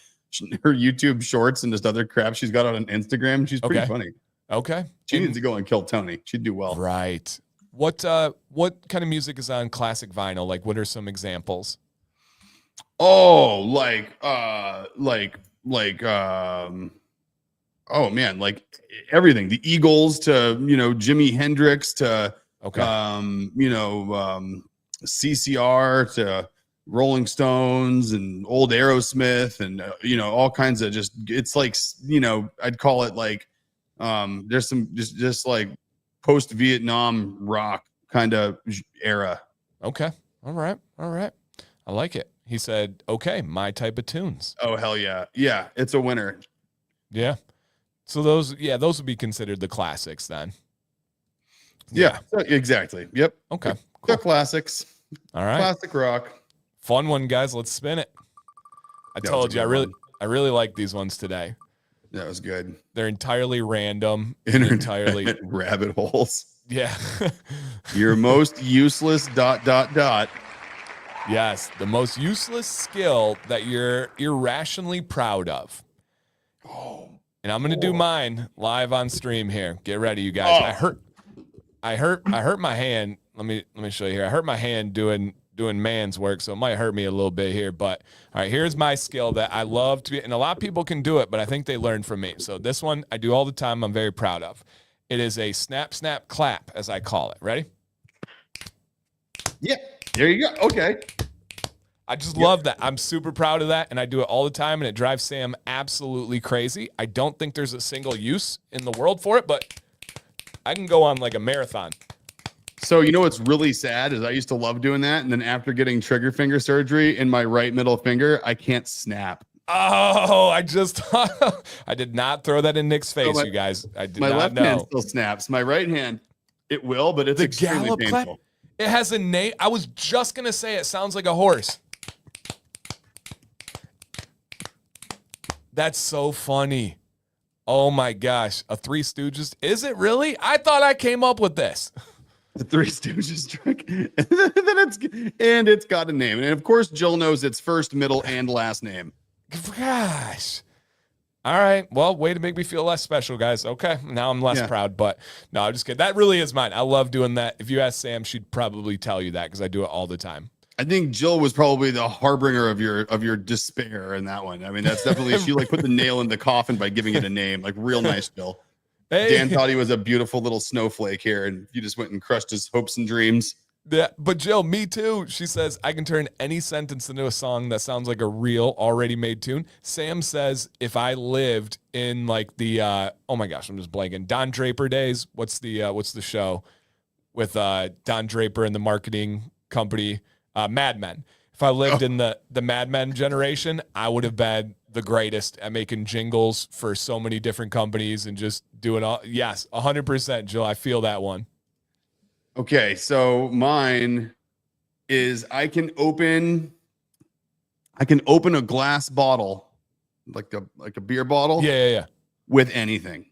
her YouTube shorts and just other crap she's got on Instagram. She's pretty funny. Okay. She needs to go and kill Tony. She'd do well. Right. What kind of music is on classic vinyl? Like, what are some examples? Oh, oh man, like everything. The Eagles to, you know, Jimi Hendrix to CCR to Rolling Stones and old Aerosmith and you know, all kinds of just, it's like, you know, I'd call it like there's some just like post-Vietnam rock kind of era. Okay. All right. I like it. He said, okay, my type of tunes. Oh hell yeah. Yeah, it's a winner. Yeah. So those would be considered the classics then. Yeah, exactly. Yep. Okay. The Cool. classics. All right. Classic rock. Fun one, guys. Let's spin it. I told you I really like these ones today. That was good. They're entirely random. Entirely rabbit holes. Yeah. Your most useless ... Yes, the most useless skill that you're irrationally proud of. Oh. And I'm gonna do mine live on stream here. Get ready, you guys. I hurt my hand. Let me show you here. I hurt my hand doing man's work, so it might hurt me a little bit here. But all right, here's my skill that I love to be, and a lot of people can do it, but I think they learn from me. So this one I do all the time. I'm very proud of. It is a snap, snap, clap, as I call it. Ready? Yeah, there you go. Okay. I just love that. I'm super proud of that, and I do it all the time, and it drives Sam absolutely crazy. I don't think there's a single use in the world for it, but I can go on like a marathon. So you know what's really sad is I used to love doing that, and then after getting trigger finger surgery in my right middle finger, I can't snap. Oh, I did not throw that in Nick's face, you guys. I did not know. My left hand still snaps. My right hand, it will, but it's extremely painful. Clap? It has a name. I was just going to say it sounds like a horse. That's so funny. Oh my gosh. A Three Stooges. Is it really? I thought I came up with this. The Three Stooges trick. and it's got a name. And of course, Jill knows its first, middle, and last name. Gosh. All right. Well, way to make me feel less special, guys. Okay. Now I'm less proud, but no, I'm just kidding. That really is mine. I love doing that. If you ask Sam, she'd probably tell you that because I do it all the time. I think Jill was probably the harbinger of your despair in that one. I mean, that's definitely, she like put the nail in the coffin by giving it a name. Like real nice, Jill. Hey. Dan thought he was a beautiful little snowflake here, and you just went and crushed his hopes and dreams. Yeah, but Jill, me too. She says, I can turn any sentence into a song that sounds like a real already made tune. Sam says, if I lived in like the oh my gosh, I'm just blanking. Don Draper days. What's the show with Don Draper and the marketing company, Mad Men? If I lived in the Mad Men generation, I would have been the greatest at making jingles for so many different companies and just doing all. Yes, 100%, Jill. I feel that one. Okay, so mine is I can open a glass bottle, like a beer bottle. Yeah. With anything.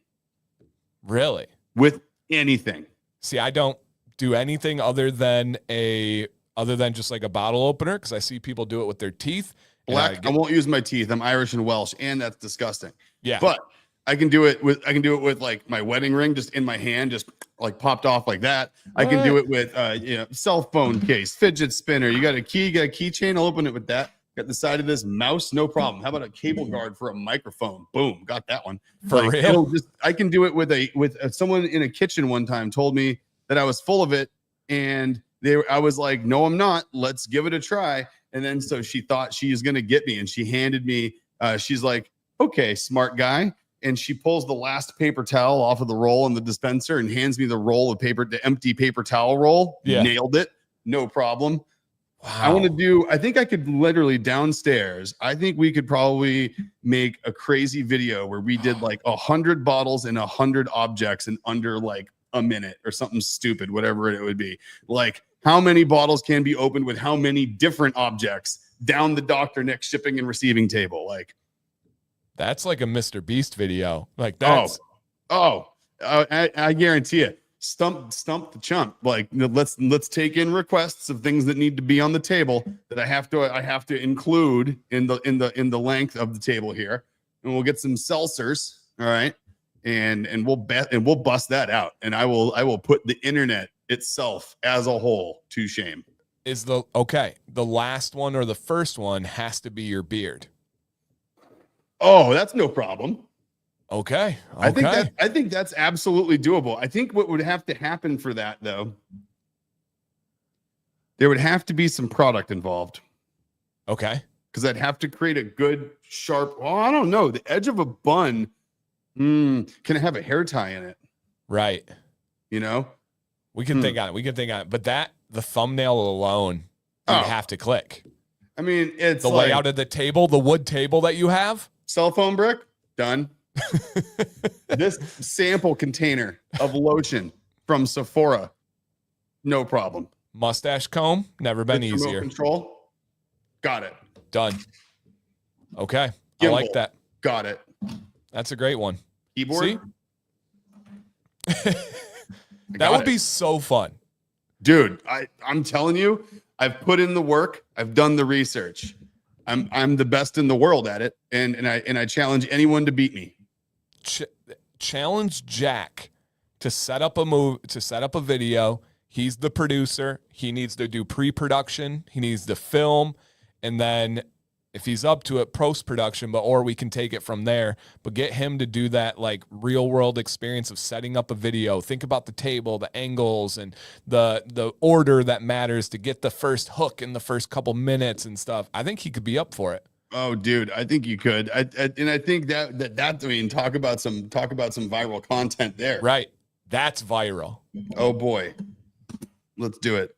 Really? With anything. See, I don't do anything other than just like a bottle opener, because I see people do it with their teeth. Black. I won't use my teeth. I'm Irish and Welsh, and that's disgusting. Yeah. But I can do it with like my wedding ring just in my hand, just like popped off like that. I can do it with cell phone case, fidget spinner. You got a key, you got a keychain. I'll open it with that. Got the side of this mouse, no problem. How about a cable guard for a microphone? Boom, got that one. For real? I can do it with someone in a kitchen one time told me that I was full of it, and I was like, no, I'm not. Let's give it a try. And then so she thought she was gonna get me, and she handed me. She's like, okay, smart guy. And she pulls the last paper towel off of the roll in the dispenser and hands me the roll of paper, the empty paper towel roll. Yeah. Nailed it. No problem. Wow. I think I could literally downstairs. I think we could probably make a crazy video where we did like 100 bottles and 100 objects in under like a minute or something stupid, whatever it would be. Like how many bottles can be opened with how many different objects down the Dr. Nick shipping and receiving table. Like, that's like a Mr. Beast video. Like that's I guarantee it. Stump the chump. Like let's take in requests of things that need to be on the table that I have to include in the length of the table here, and we'll get some seltzers. All right, and we'll bust that out, and I will put the internet itself as a whole to shame. Is the last one or the first one has to be your beard? Oh, that's no problem. Okay. I think that's absolutely doable. I think what would have to happen for that, though, there would have to be some product involved. Okay. Because I'd have to create a good, sharp, I don't know. The edge of a bun, can it have a hair tie in it? Right. You know? We can think on it. But the thumbnail alone, you have to click. I mean, it's the layout of the table, the wood table that you have. Cell phone brick, done. This sample container of lotion from Sephora, no problem. Mustache comb, never been easier. Control, got it. Done. Okay. Gimbal, I like that. Got it. That's a great one. Keyboard. See? That would be so fun. Dude, I'm telling you, I've put in the work. I've done the research. I'm the best in the world at it, and I challenge anyone to beat me. Challenge Jack to set up a video. He's the producer. He needs to do pre-production. He needs to film, and then if he's up to it, post-production. Or we can take it from there. But get him to do that like real-world experience of setting up a video. Think about the table, the angles, and the order that matters to get the first hook in the first couple minutes and stuff. I think he could be up for it. Oh, dude, I think you could. I think that I mean, talk about some viral content there. Right. That's viral. Oh boy. Let's do it.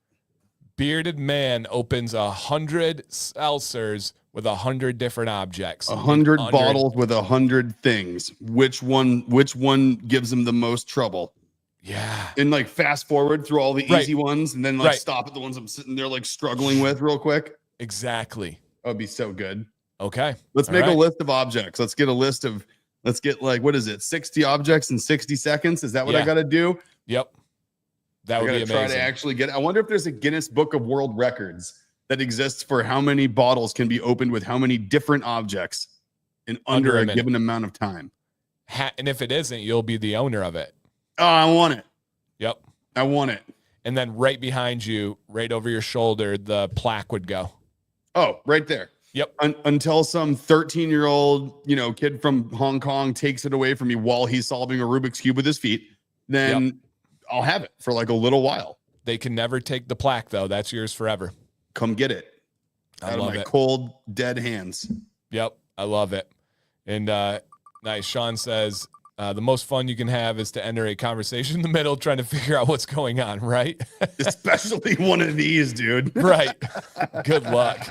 Bearded man opens 100 seltzers with 100 different objects. 100 bottles with 100 things. Which one gives him the most trouble? Yeah. And like fast forward through all the easy ones, and then like stop at the ones I'm sitting there like struggling with real quick. Exactly. That would be so good. Okay. Let's make a list of objects. Let's get like, what is it? 60 objects in 60 seconds. Is that what I got to do? Yep. That would be amazing. Try to actually get. I wonder if there's a Guinness Book of World Records that exists for how many bottles can be opened with how many different objects in under a given amount of time. And if it isn't, you'll be the owner of it. Oh, I want it. Yep. I want it. And then right behind you, right over your shoulder, the plaque would go. Oh, right there. Yep. Until some 13-year-old, kid from Hong Kong takes it away from me while he's solving a Rubik's Cube with his feet, then I'll have it for like a little while. They can never take the plaque, though. That's yours forever. Come get it. I Out love of my it. cold, dead hands. Yep. I love it. And nice. Sean says, the most fun you can have is to enter a conversation in the middle trying to figure out what's going on, right? Especially one of these, dude. Right. Good luck.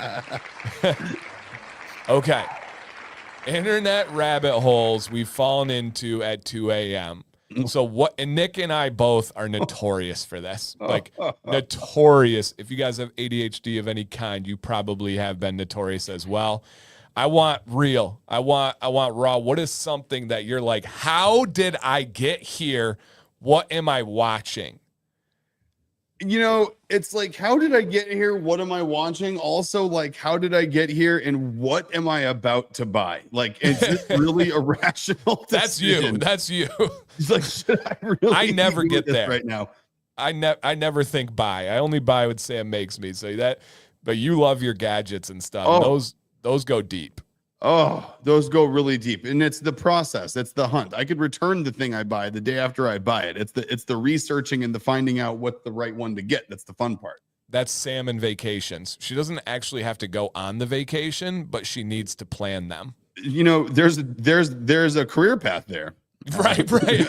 Okay. Internet rabbit holes we've fallen into at 2 a.m. So and Nick and I both are notorious for this. Like notorious. If you guys have ADHD of any kind, you probably have been notorious as well. I want real. I want raw. What is something that you're like, how did I get here? What am I watching? It's like, how did I get here? What am I watching? Also, like, how did I get here? And what am I about to buy? Like, is this really a rational decision? That's you. It's like, should I really? I never get there right now. I never think buy. I only buy what Sam makes me. So but you love your gadgets and stuff. Oh. Those go deep. Oh, those go really deep. And it's the process. It's the hunt. I could return the thing I buy the day after I buy it. It's the researching and the finding out what's the right one to get. That's the fun part. That's Sam and vacations. She doesn't actually have to go on the vacation, but she needs to plan them. There's a career path there. Right.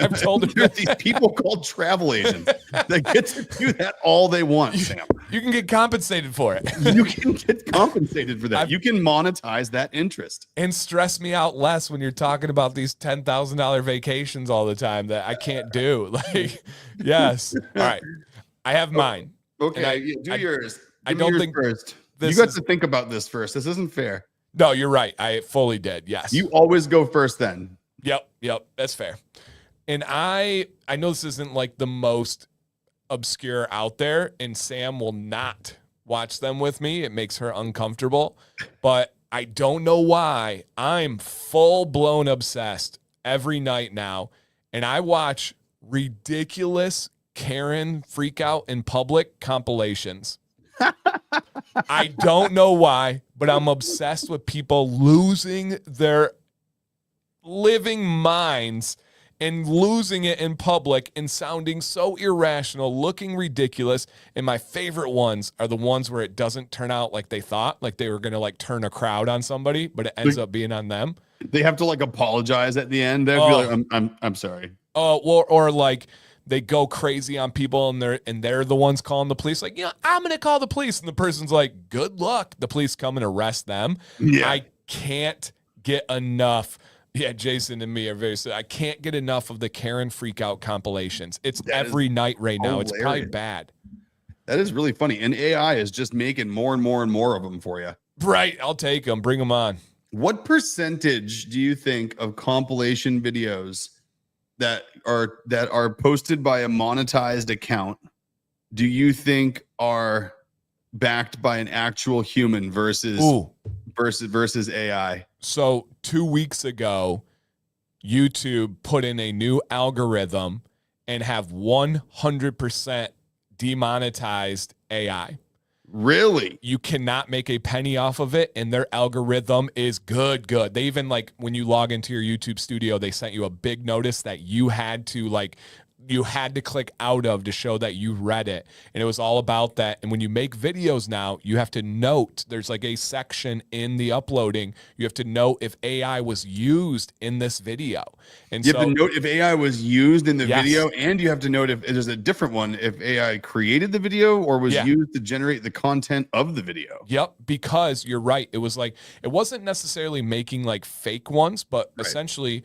I've told her there's these people called travel agents that get to do that all they want, Sam. You can get compensated for it. You can get compensated for that. You can monetize that interest. And stress me out less when you're talking about these $10,000 vacations all the time that I can't do. Like, yes. All right. I have mine. Okay, do yours. I don't think first. You got to think about this first. This isn't fair. No, you're right. I fully did. Yes. You always go first then. Yep. That's fair. And I know this isn't like the most obscure out there, and Sam will not watch them with me. It makes her uncomfortable, but I don't know why. I'm full-blown obsessed every night now, and I watch ridiculous Karen freak out in public compilations. I don't know why, but I'm obsessed with people losing their living minds and losing it in public and sounding so irrational, looking ridiculous. And my favorite ones are the ones where it doesn't turn out like they thought, like they were going to like turn a crowd on somebody, but it ends up being on them. They have to like apologize at the end. They'd be like, I'm sorry. Oh, or like they go crazy on people and they're the ones calling the police. Like, I'm going to call the police. And the person's like, good luck. The police come and arrest them. Yeah. I can't get enough. Yeah, Jason and me are I can't get enough of the Karen freak out compilations. It's every night right now. Hilarious. It's probably bad. That is really funny. And AI is just making more and more and more of them for you. Right. I'll take them. Bring them on. What percentage do you think of compilation videos that are posted by a monetized account do you think are backed by an actual human versus AI? So 2 weeks ago, YouTube put in a new algorithm and have 100% demonetized AI. Really? You cannot make a penny off of it, and their algorithm is good. They even, like, when you log into your YouTube studio, they sent you a big notice that you had to click out of to show that you read it. And it was all about that. And when you make videos now, you have to note, there's like a section in the uploading. You have to note if AI was used in this video. And you have to note if AI was used in the Yes. video, and you have to note if there's a different one, if AI created the video or was used to generate the content of the video. Yep, because you're right. It was like, it wasn't necessarily making like fake ones, but essentially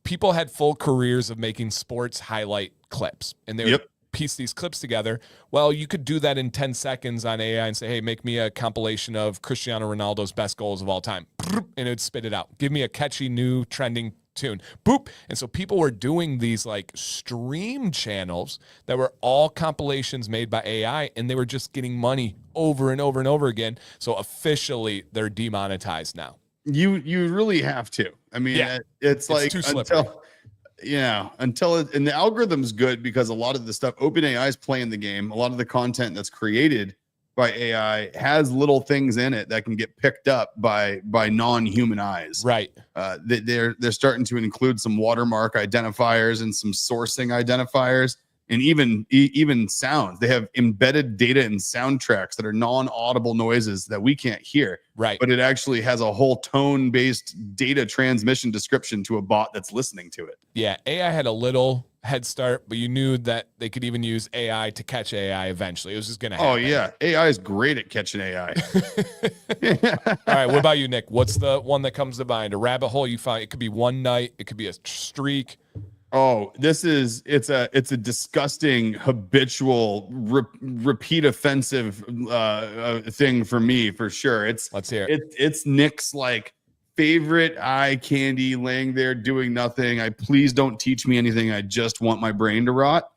people had full careers of making sports highlight clips, and they would piece these clips together. Well, you could do that in 10 seconds on AI and say, hey, make me a compilation of Cristiano Ronaldo's best goals of all time. And it would spit it out. Give me a catchy new trending tune. Boop. And so people were doing these like stream channels that were all compilations made by AI, and they were just getting money over and over and over again. So officially they're demonetized now. You really have to. I mean, it's like too slippery. And the algorithm's good because a lot of the stuff OpenAI is playing the game. A lot of the content that's created by AI has little things in it that can get picked up by non-human eyes. Right. They're starting to include some watermark identifiers and some sourcing identifiers, and even sounds. They have embedded data in soundtracks that are non-audible noises that we can't hear. Right. But it actually has a whole tone-based data transmission description to a bot that's listening to it. Yeah, AI had a little head start, but you knew that they could even use AI to catch AI eventually. It was just going to happen. Oh, yeah. AI is great at catching AI. All right, what about you, Nick? What's the one that comes to mind? A rabbit hole you find? It could be one night. It could be a streak. Oh, it's a disgusting, habitual, repeat offensive thing for me, for sure. Let's hear it. It's Nick's like favorite eye candy, laying there doing nothing. Please don't teach me anything. I just want my brain to rot.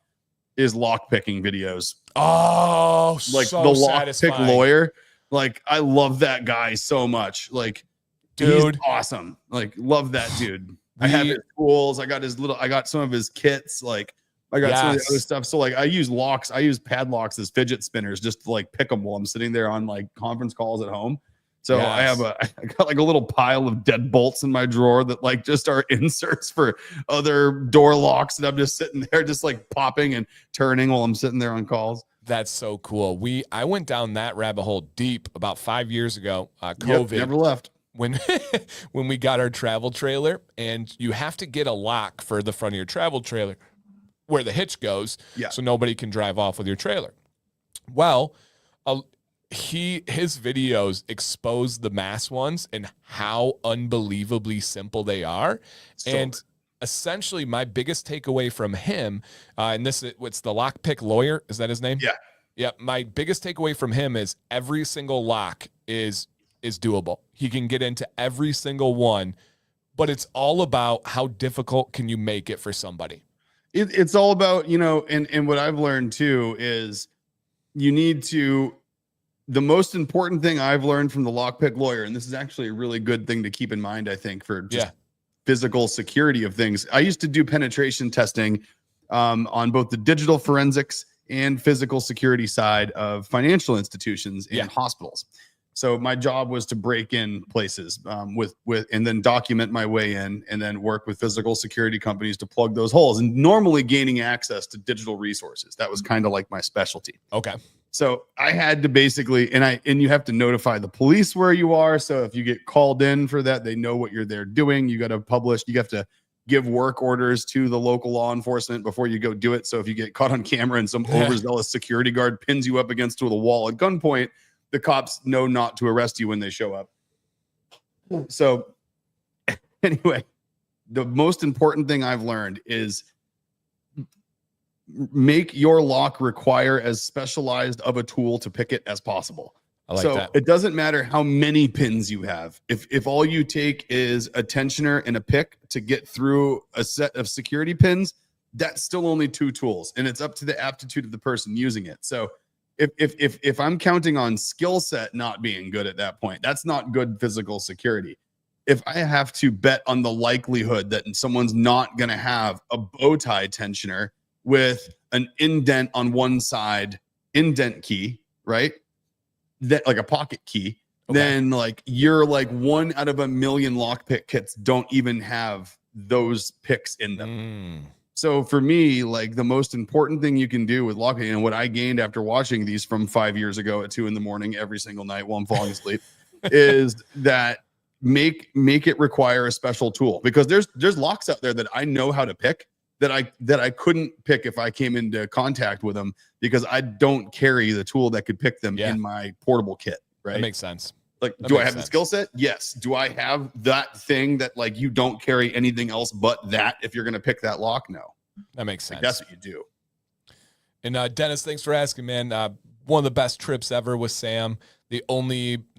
Is lock picking videos. Oh, like so the lock pick satisfying. lawyer. Like, I love that guy so much. Like, dude, he's awesome. Like, love that dude. I have his tools. I got some of his kits. Like, I got some of the other stuff. So like, I use padlocks as fidget spinners just to like pick them while I'm sitting there on like conference calls at home. So I got like a little pile of deadbolts in my drawer that like just are inserts for other door locks, and I'm just sitting there just like popping and turning while I'm sitting there on calls. That's so cool. I went down that rabbit hole deep about 5 years ago. COVID. Never left. When we got our travel trailer, and you have to get a lock for the front of your travel trailer where the hitch goes, so nobody can drive off with your trailer. Well, his videos expose the mass ones and how unbelievably simple they are. And essentially, my biggest takeaway from him, and it's the lockpick lawyer, is that his name? Yeah. Yeah. My biggest takeaway from him is every single lock is doable. He can get into every single one, but it's all about how difficult can you make it for somebody. It's all about, and what I've learned too is you need to, the most important thing I've learned from the lockpick lawyer, and this is actually a really good thing to keep in mind, I think, for just physical security of things. I used to do penetration testing on both the digital forensics and physical security side of financial institutions and hospitals. So my job was to break in places with and then document my way in, and then work with physical security companies to plug those holes, and normally gaining access to digital resources. That was kind of like my specialty. Okay. So I had to basically, and you have to notify the police where you are. So if you get called in for that, they know what you're there doing. You got to publish, you have to give work orders to the local law enforcement before you go do it. So if you get caught on camera and some overzealous security guard pins you up against the wall at gunpoint, the cops know not to arrest you when they show up. So anyway, the most important thing I've learned is make your lock require as specialized of a tool to pick it as possible. I like that. It doesn't matter how many pins you have. If all you take is a tensioner and a pick to get through a set of security pins, that's still only 2 tools, and it's up to the aptitude of the person using it. So if I'm counting on skill set not being good at that point, that's not good physical security. If I have to bet on the likelihood that someone's not going to have a bow tie tensioner with an indent on one side, indent key, right? That like a pocket key, then like you're like 1 out of a million lockpick kits don't even have those picks in them. So for me, like the most important thing you can do with locking, and what I gained after watching these from 5 years ago at 2 a.m. every single night while I'm falling asleep, is that make it require a special tool, because there's locks out there that I know how to pick that I couldn't pick if I came into contact with them, because I don't carry the tool that could pick them in my portable kit. Right. That makes sense. Like, do I have the skill set? Yes. Do I have that thing that like you don't carry anything else but that if you're going to pick that lock? No. That makes sense. Like, that's what you do. And Dennis, thanks for asking, man. One of the best trips ever with Sam. It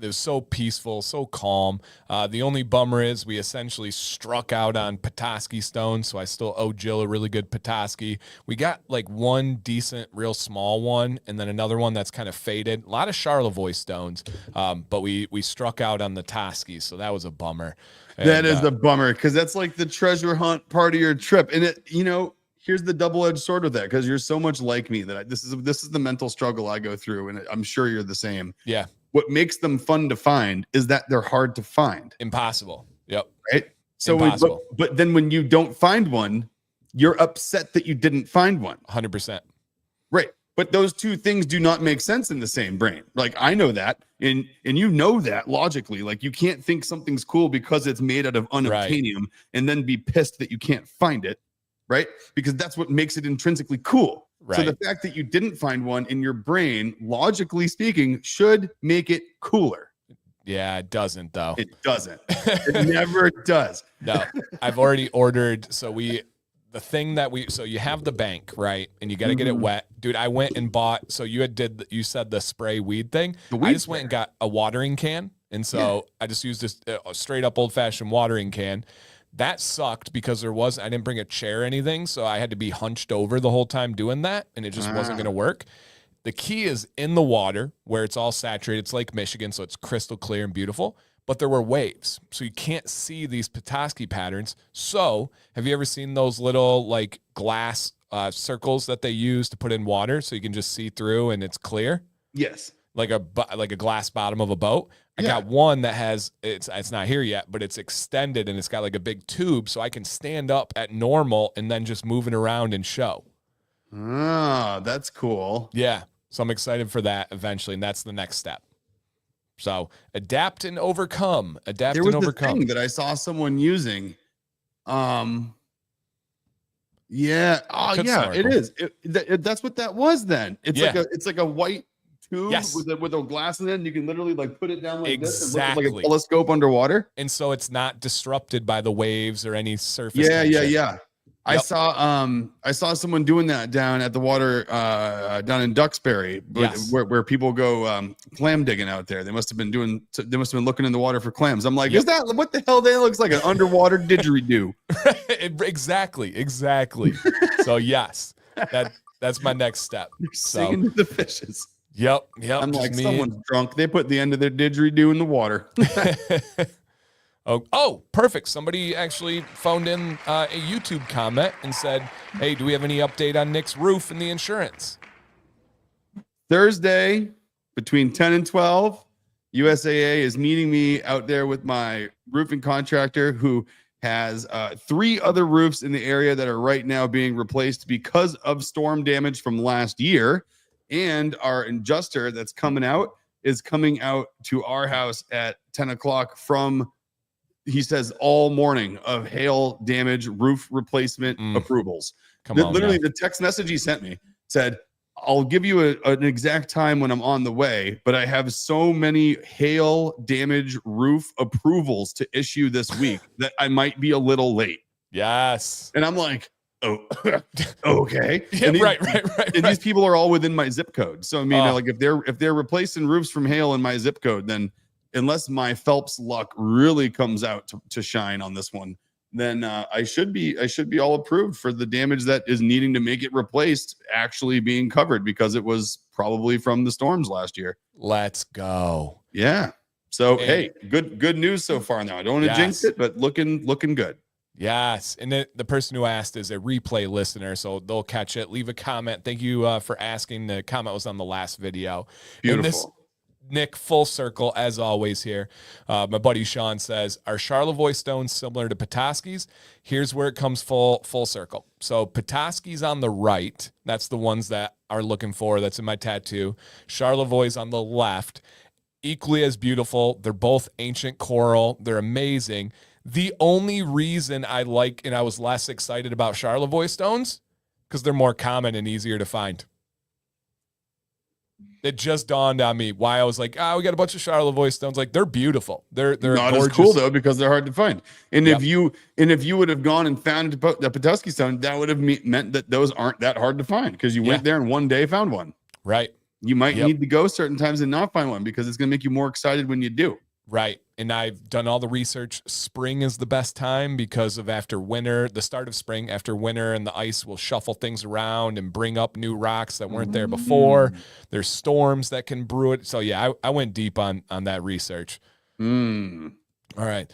was so peaceful, so calm. The only bummer is we essentially struck out on Petoskey stones, so I still owe Jill a really good Petoskey. We got like one decent, real small one, and then another one that's kind of faded. A lot of Charlevoix stones, but we struck out on the Tosky, so that was a bummer. That is a bummer, because that's like the treasure hunt part of your trip. And here's the double-edged sword with that, because you're so much like me that this is the mental struggle I go through, and I'm sure you're the same. Yeah. What makes them fun to find is that they're hard to find. Impossible. Yep. Right. So, Impossible. but then when you don't find one, you're upset that you didn't find one. 100%. Right. But those two things do not make sense in the same brain. Like, I know that, and you know that logically. Like, you can't think something's cool because it's made out of unobtainium and then be pissed that you can't find it, right? Because that's what makes it intrinsically cool. Right. So the fact that you didn't find one in your brain, logically speaking, should make it cooler. Yeah, it doesn't though. It doesn't. It never does. No, I've already ordered. So you have the bank, right? And you got to get it wet. Dude, I went and bought, so you said the spray weed thing. I just went and got a watering can. And so I just used this straight up old fashioned watering can. That sucked because I didn't bring a chair or anything. So I had to be hunched over the whole time doing that. And it just wasn't going to work. The key is in the water where it's all saturated. It's Lake Michigan, so it's crystal clear and beautiful. But there were waves, so you can't see these Petoskey patterns. So have you ever seen those little like glass circles that they use to put in water so you can just see through and it's clear? Yes. Like a glass bottom of a boat. I got one that has, it's not here yet, but it's extended and it's got like a big tube so I can stand up at normal and then just moving around and show. Ah, that's cool. Yeah. So I'm excited for that eventually, and that's the next step. So adapt and overcome. Adapt and overcome. There was thing that I saw someone using. Yeah. Oh, yeah. It is. That's what that was. Then it's like a white tube with a glass in it, and you can literally like put it down like this and look like a telescope underwater. And so it's not disrupted by the waves or any surface. Yeah. I saw someone doing that down at the water down in Duxbury, where people go clam digging out there. They must have been looking in the water for clams. I'm like, is that what the hell? That looks like an underwater didgeridoo. Exactly. So yes, that's my next step. Singing to the fishes. Yep. I'm like, someone's drunk. They put the end of their didgeridoo in the water. Oh, perfect. Somebody actually phoned in a YouTube comment and said, hey, do we have any update on Nick's roof and the insurance? Thursday between 10 and 12, USAA is meeting me out there with my roofing contractor who has 3 other roofs in the area that are right now being replaced because of storm damage from last year. And our adjuster that's coming out is coming out to our house at 10 o'clock from, he says, all morning of hail damage roof replacement approvals. Literally, the text message he sent me said, I'll give you an exact time when I'm on the way, but I have so many hail damage roof approvals to issue this week that I might be a little late. Yes. And I'm like, oh, okay. Yeah, right. And these people are all within my zip code. So I mean, like if they're replacing roofs from hail in my zip code, then unless my Phelps luck really comes out to shine on this one, then I should be all approved for the damage that is needing to make it replaced actually being covered because it was probably from the storms last year. Let's go. Yeah. So hey, good news so far. Now I don't want to jinx it, but looking good. Yes. And the person who asked is a replay listener, so they'll catch it. Leave a comment. Thank you for asking. The comment was on the last video. Beautiful. Nick, full circle as always here. My buddy Sean says, are Charlevoix stones similar to Petoskey's? Here's where it comes full circle. So Petoskey's on the right. That's the ones that are looking for. That's in my tattoo. Charlevoix's on the left. Equally as beautiful. They're both ancient coral. They're amazing. The only reason I like and I was less excited about Charlevoix stones because they're more common and easier to find. It just dawned on me why I was like, we got a bunch of Charlevoix stones. Like they're beautiful. They're not gorgeous. As cool though because they're hard to find. And if you would have gone and found the Petoskey stone, that would have meant that those aren't that hard to find because you went there and one day found one. Right. You might need to go certain times and not find one because it's going to make you more excited when you do. Right. And I've done all the research. Spring is the best time because of after winter, the start of spring after winter, and the ice will shuffle things around and bring up new rocks that weren't there before. There's storms that can brew it. So yeah, I went deep on that research. All right.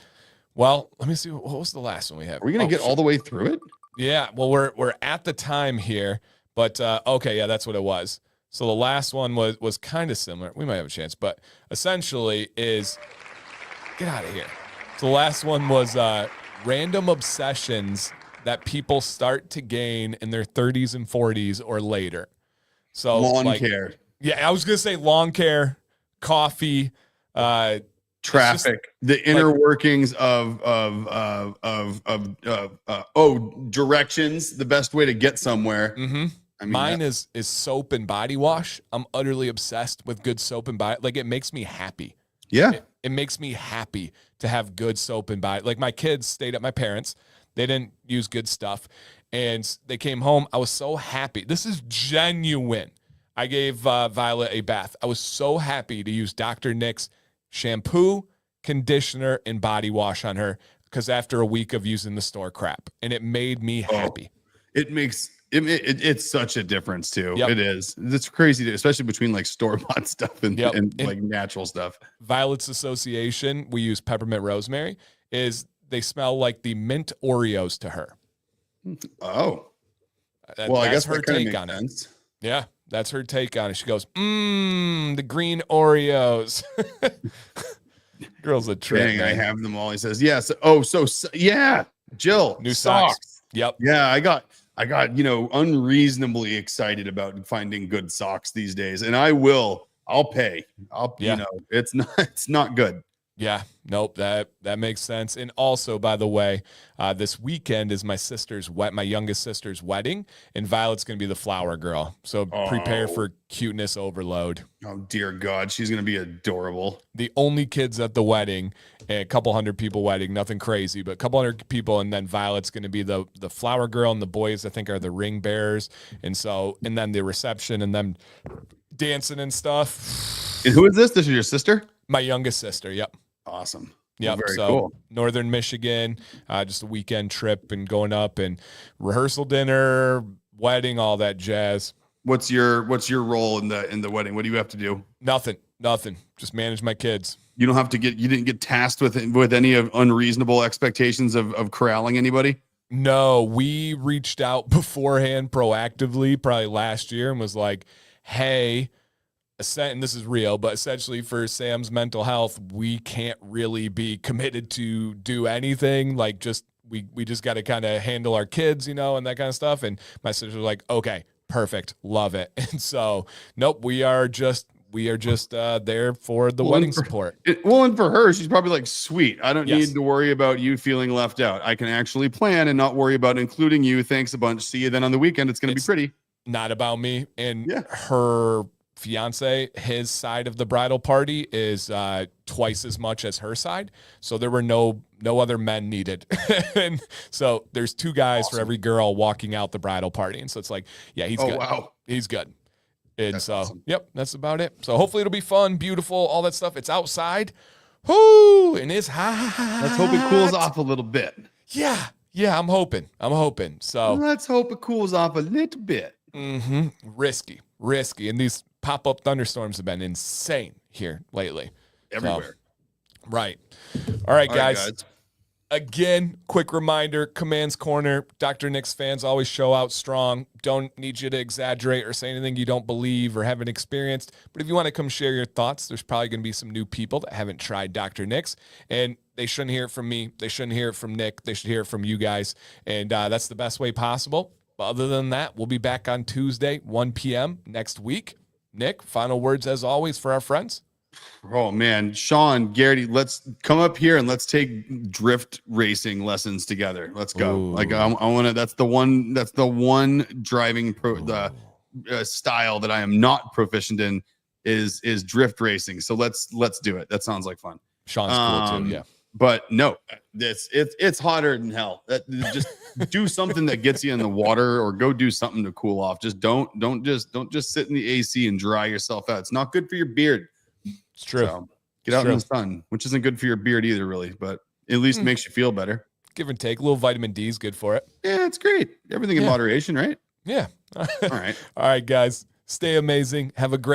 Well, let me see. What was the last one we have? Are we going to get all the way through it? Yeah, well, we're at the time here, but okay, yeah, that's what it was. So the last one was kind of similar. We might have a chance, but essentially is get out of here. So the last one was random obsessions that people start to gain in their 30s and 40s or later. So Lawn care, yeah, I was gonna say lawn care, coffee, traffic, the inner workings of directions, the best way to get somewhere. I mean, mine is soap and body wash. I'm utterly obsessed with good soap and body. Like, it makes me happy. Yeah. It makes me happy to have good soap and body. Like, my kids stayed at my parents'. They didn't use good stuff. And they came home. I was so happy. This is genuine. I gave Violet a bath. I was so happy to use Dr. Nick's shampoo, conditioner, and body wash on her because after a week of using the store crap. And it made me happy. It makes it's such a difference too. Yep. It is. It's crazy, especially between like store-bought stuff and like natural stuff. Violet's Association, we use peppermint rosemary, is they smell like the mint Oreos to her. Oh. Well, I guess her take on sense. it. Yeah, that's her take on it. She goes, the green Oreos. Girl's a trip. Dang, man. I have them all. He says, yes. Yeah. Jill, New socks. Yep. Yeah, I got unreasonably excited about finding good socks these days, and I'll pay. It's not good. Yeah, nope, that makes sense. And also, by the way, this weekend is my youngest sister's wedding, and Violet's going to be the flower girl. So prepare for cuteness overload. Oh, dear God, she's going to be adorable. The only kids at the wedding, a couple hundred people wedding, nothing crazy, but a couple hundred people, and then Violet's going to be the flower girl, and the boys, I think, are the ring bearers. And then the reception, and then dancing and stuff. And who is this? This is your sister? My youngest sister, yep. Awesome. Yep. Very so cool. Northern Michigan, just a weekend trip and going up and rehearsal dinner, wedding, all that jazz. What's your role in the wedding? What do you have to do? Nothing. Just manage my kids. You didn't get tasked with any of unreasonable expectations of corralling anybody? No, we reached out beforehand proactively, probably last year, and was like, hey, and this is real, but essentially for Sam's mental health, we can't really be committed to do anything. Like, we just got to kind of handle our kids, and that kind of stuff. And my sister was like, okay, perfect. Love it. And so, nope, we are just there for the wedding support. And for her, she's probably like, sweet. I don't need to worry about you feeling left out. I can actually plan and not worry about including you. Thanks a bunch. See you then on the weekend. It's going to be pretty. Not about me. And her fiance, his side of the bridal party is twice as much as her side. So there were no other men needed. And so there's two guys for every girl walking out the bridal party. And so it's like, yeah, he's good. Wow. He's good. And that's awesome. Yep, that's about it. So hopefully it'll be fun, beautiful, all that stuff. It's outside. Whoo, and it's hot. Let's hope it cools off a little bit. Yeah, I'm hoping. So let's hope it cools off a little bit. Risky. And these pop-up thunderstorms have been insane here lately. Everywhere. So, right. All right, guys. Again, quick reminder, Command's Corner, Dr. Nick's fans always show out strong. Don't need you to exaggerate or say anything you don't believe or haven't experienced. But if you want to come share your thoughts, there's probably going to be some new people that haven't tried Dr. Nick's. And they shouldn't hear it from me. They shouldn't hear it from Nick. They should hear it from you guys. And that's the best way possible. But other than that, we'll be back on Tuesday, 1 p.m. next week. Nick, final words as always for our friends. Oh man, Sean, Garrity, let's come up here and let's take drift racing lessons together. Let's go. Ooh. Like I want to. That's the one driving style that I am not proficient in is drift racing. So let's do it. That sounds like fun. Sean's cool too. Yeah. But no, it's hotter than hell. Just do something that gets you in the water, or go do something to cool off. Just don't just sit in the AC and dry yourself out. It's not good for your beard. It's true. So get out in the sun, which isn't good for your beard either, really, but at least makes you feel better. Give and take. A little vitamin D is good for it. Yeah, it's great. Everything in moderation, right? Yeah. All right. All right, guys. Stay amazing. Have a great